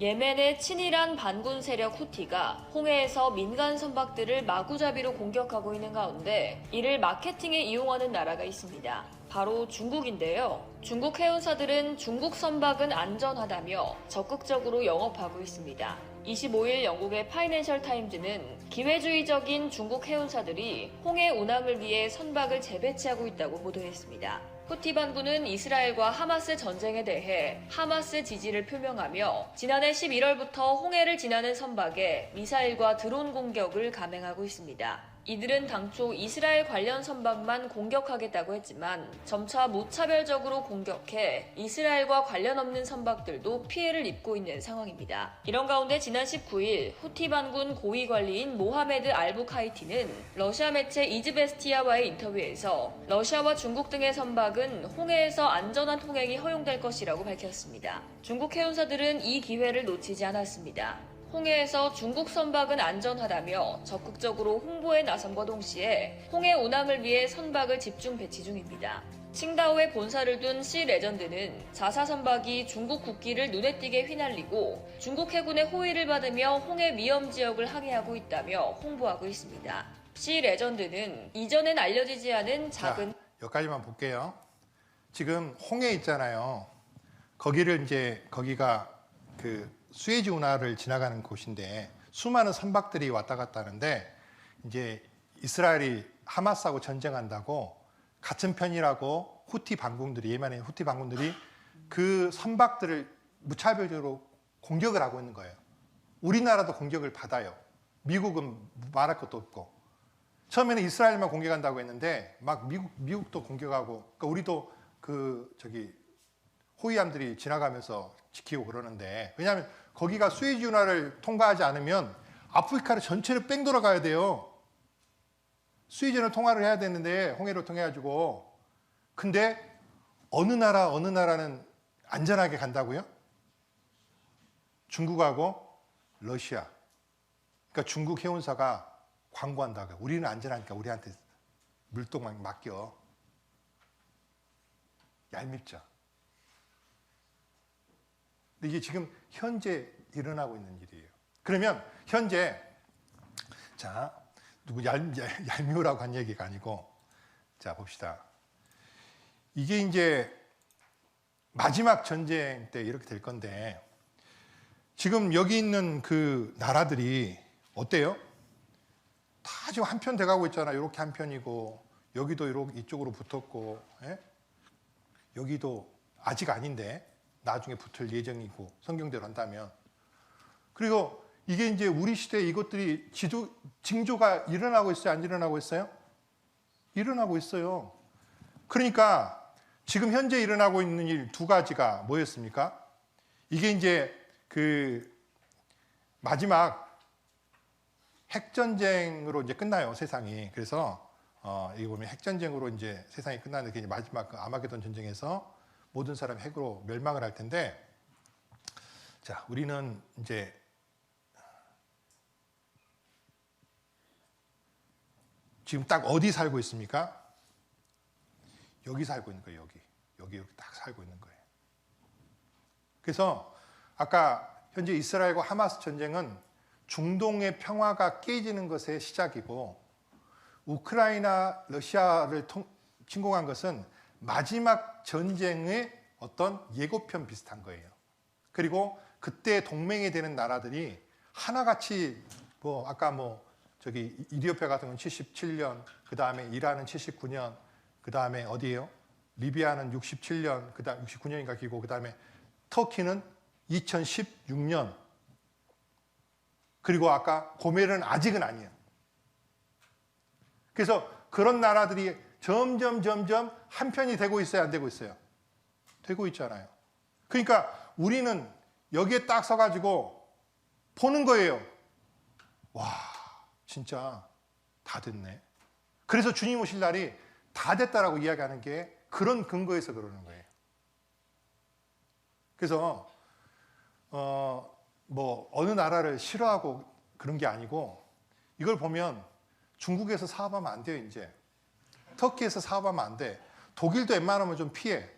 예멘의 친이란 반군 세력 후티가 홍해에서 민간 선박들을 마구잡이로 공격하고 있는 가운데 이를 마케팅에 이용하는 나라가 있습니다. 바로 중국인데요. 중국 해운사들은 중국 선박은 안전하다며 적극적으로 영업하고 있습니다. 25일 영국의 파이낸셜 타임즈는 기회주의적인 중국 해운사들이 홍해 운항을 위해 선박을 재배치하고 있다고 보도했습니다. 후티 반군은 이스라엘과 하마스 전쟁에 대해 하마스 지지를 표명하며 지난해 11월부터 홍해를 지나는 선박에 미사일과 드론 공격을 감행하고 있습니다. 이들은 당초 이스라엘 관련 선박만 공격하겠다고 했지만 점차 무차별적으로 공격해 이스라엘과 관련 없는 선박들도 피해를 입고 있는 상황입니다. 이런 가운데 지난 19일 후티 반군 고위 관리인 모하메드 알부카이티는 러시아 매체 이즈베스티아와의 인터뷰에서 러시아와 중국 등의 선박은 홍해에서 안전한 통행이 허용될 것이라고 밝혔습니다. 중국 해운사들은 이 기회를 놓치지 않았습니다. 홍해에서 중국 선박은 안전하다며 적극적으로 홍보에 나선과 동시에 홍해 운항을 위해 선박을 집중 배치 중입니다. 칭다오에 본사를 둔 씨 레전드는 자사 선박이 중국 국기를 눈에 띄게 휘날리고 중국 해군의 호의를 받으며 홍해 위험 지역을 항해하고 있다며 홍보하고 있습니다. 씨 레전드는 이전엔 알려지지 않은 작은 여기까지만 볼게요. 지금 홍해 있잖아요. 거기가 그 수에즈 운하를 지나가는 곳인데 수많은 선박들이 왔다 갔다 하는데 이제 이스라엘이 하마스하고 전쟁한다고 같은 편이라고 후티 반군들이 예멘의 후티 반군들이 그 선박들을 무차별적으로 공격을 하고 있는 거예요. 우리나라도 공격을 받아요. 미국은 말할 것도 없고 처음에는 이스라엘만 공격한다고 했는데 막 미국도 공격하고 그러니까 우리도 호위함들이 지나가면서 지키고 그러는데 왜냐하면 거기가 수에즈 운하를 통과하지 않으면 아프리카를 전체를 뺑 돌아가야 돼요. 수에즈를 통화를 해야 되는데 홍해를 통해가지고 근데 어느 나라는 안전하게 간다고요? 중국하고 러시아. 그러니까 중국 해운사가 광고한다고요. 우리는 안전하니까 우리한테 물동만 맡겨. 얄밉죠. 근데 이게 지금 현재 일어나고 있는 일이에요. 그러면 현재 자 누구 얄미우라고 한 얘기가 아니고 자 봅시다. 이게 이제 마지막 전쟁 때 이렇게 될 건데 지금 여기 있는 그 나라들이 어때요? 다 지금 한편 돼가고 있잖아. 이렇게 한 편이고 여기도 이렇게 이쪽으로 붙었고, 예? 여기도 아직 아닌데 나중에 붙을 예정이고 성경대로 한다면. 그리고 이게 이제 우리 시대에 이것들이 징조가 일어나고 있어요? 안 일어나고 있어요? 일어나고 있어요. 그러니까 지금 현재 일어나고 있는 일 두 가지가 뭐였습니까? 이게 이제 그 마지막 핵전쟁으로 이제 끝나요, 세상이. 그래서 여기 보면 핵전쟁으로 이제 세상이 끝나는 게 이제 마지막 그 아마게돈 전쟁에서 모든 사람이 핵으로 멸망을 할 텐데, 자, 우리는 이제 지금 딱 어디 살고 있습니까? 여기 살고 있는 거예요, 여기 딱 살고 있는 거예요. 그래서 아까 현재 이스라엘과 하마스 전쟁은 중동의 평화가 깨지는 것의 시작이고, 우크라이나, 러시아를 침공한 것은 마지막 전쟁의 어떤 예고편 비슷한 거예요. 그리고 그때 동맹이 되는 나라들이 하나같이 뭐 아까 뭐 저기 이디오피아 같은 건 77년, 그 다음에 이란은 79년, 그 다음에 어디예요? 리비아는 67년, 그 다음 69년인가 기고, 그 다음에 터키는 2016년, 그리고 아까 고멜은 아직은 아니에요. 그래서 그런 나라들이 점점 한편이 되고 있어요, 안 되고 있어요? 되고 있잖아요. 그러니까 우리는 여기에 딱 서가지고 보는 거예요. 와, 진짜 다 됐네. 그래서 주님 오실 날이 다 됐다라고 이야기하는 게 그런 근거에서 그러는 거예요. 그래서 뭐 어느 나라를 싫어하고 그런 게 아니고, 이걸 보면 중국에서 사업하면 안 돼요, 이제. 터키에서 사업하면 안 돼. 독일도 웬만하면 좀 피해.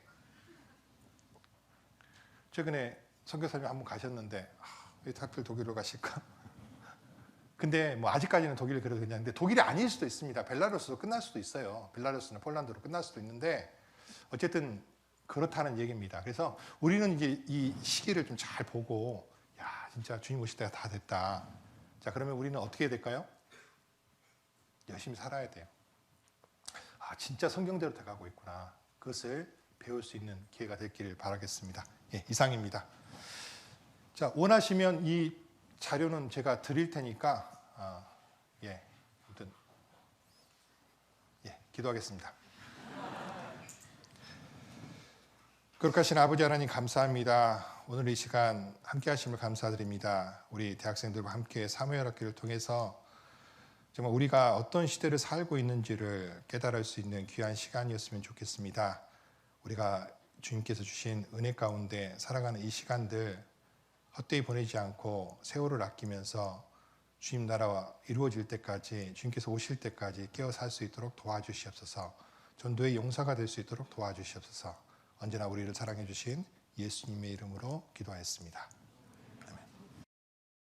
최근에 선교사님 한번 가셨는데, 왜 하필 독일로 가실까? 근데 뭐 아직까지는 독일을 그래도 괜찮은데, 독일이 아닐 수도 있습니다. 벨라루스로 끝날 수도 있어요. 벨라루스나 폴란드로 끝날 수도 있는데, 어쨌든 그렇다는 얘기입니다. 그래서 우리는 이제 이 시기를 좀 잘 보고, 야, 진짜 주님 오실 때가 다 됐다. 자, 그러면 우리는 어떻게 해야 될까요? 열심히 살아야 돼요. 아, 진짜 성경대로 돼가고 있구나. 그것을 배울 수 있는 기회가 됐기를 바라겠습니다. 예, 이상입니다. 자, 원하시면 이 자료는 제가 드릴 테니까, 아무튼, 기도하겠습니다. 거룩하신 아버지 하나님 감사합니다. 오늘 이 시간 함께 하심을 감사드립니다. 우리 대학생들과 함께 사무엘 학교를 통해서 정말 우리가 어떤 시대를 살고 있는지를 깨달을 수 있는 귀한 시간이었으면 좋겠습니다. 우리가 주님께서 주신 은혜 가운데 살아가는 이 시간들 헛되이 보내지 않고 세월을 아끼면서 주님 나라가 이루어질 때까지, 주님께서 오실 때까지 깨어 살 수 있도록 도와주시옵소서. 전도의 용사가 될 수 있도록 도와주시옵소서. 언제나 우리를 사랑해 주신 예수님의 이름으로 기도하였습니다.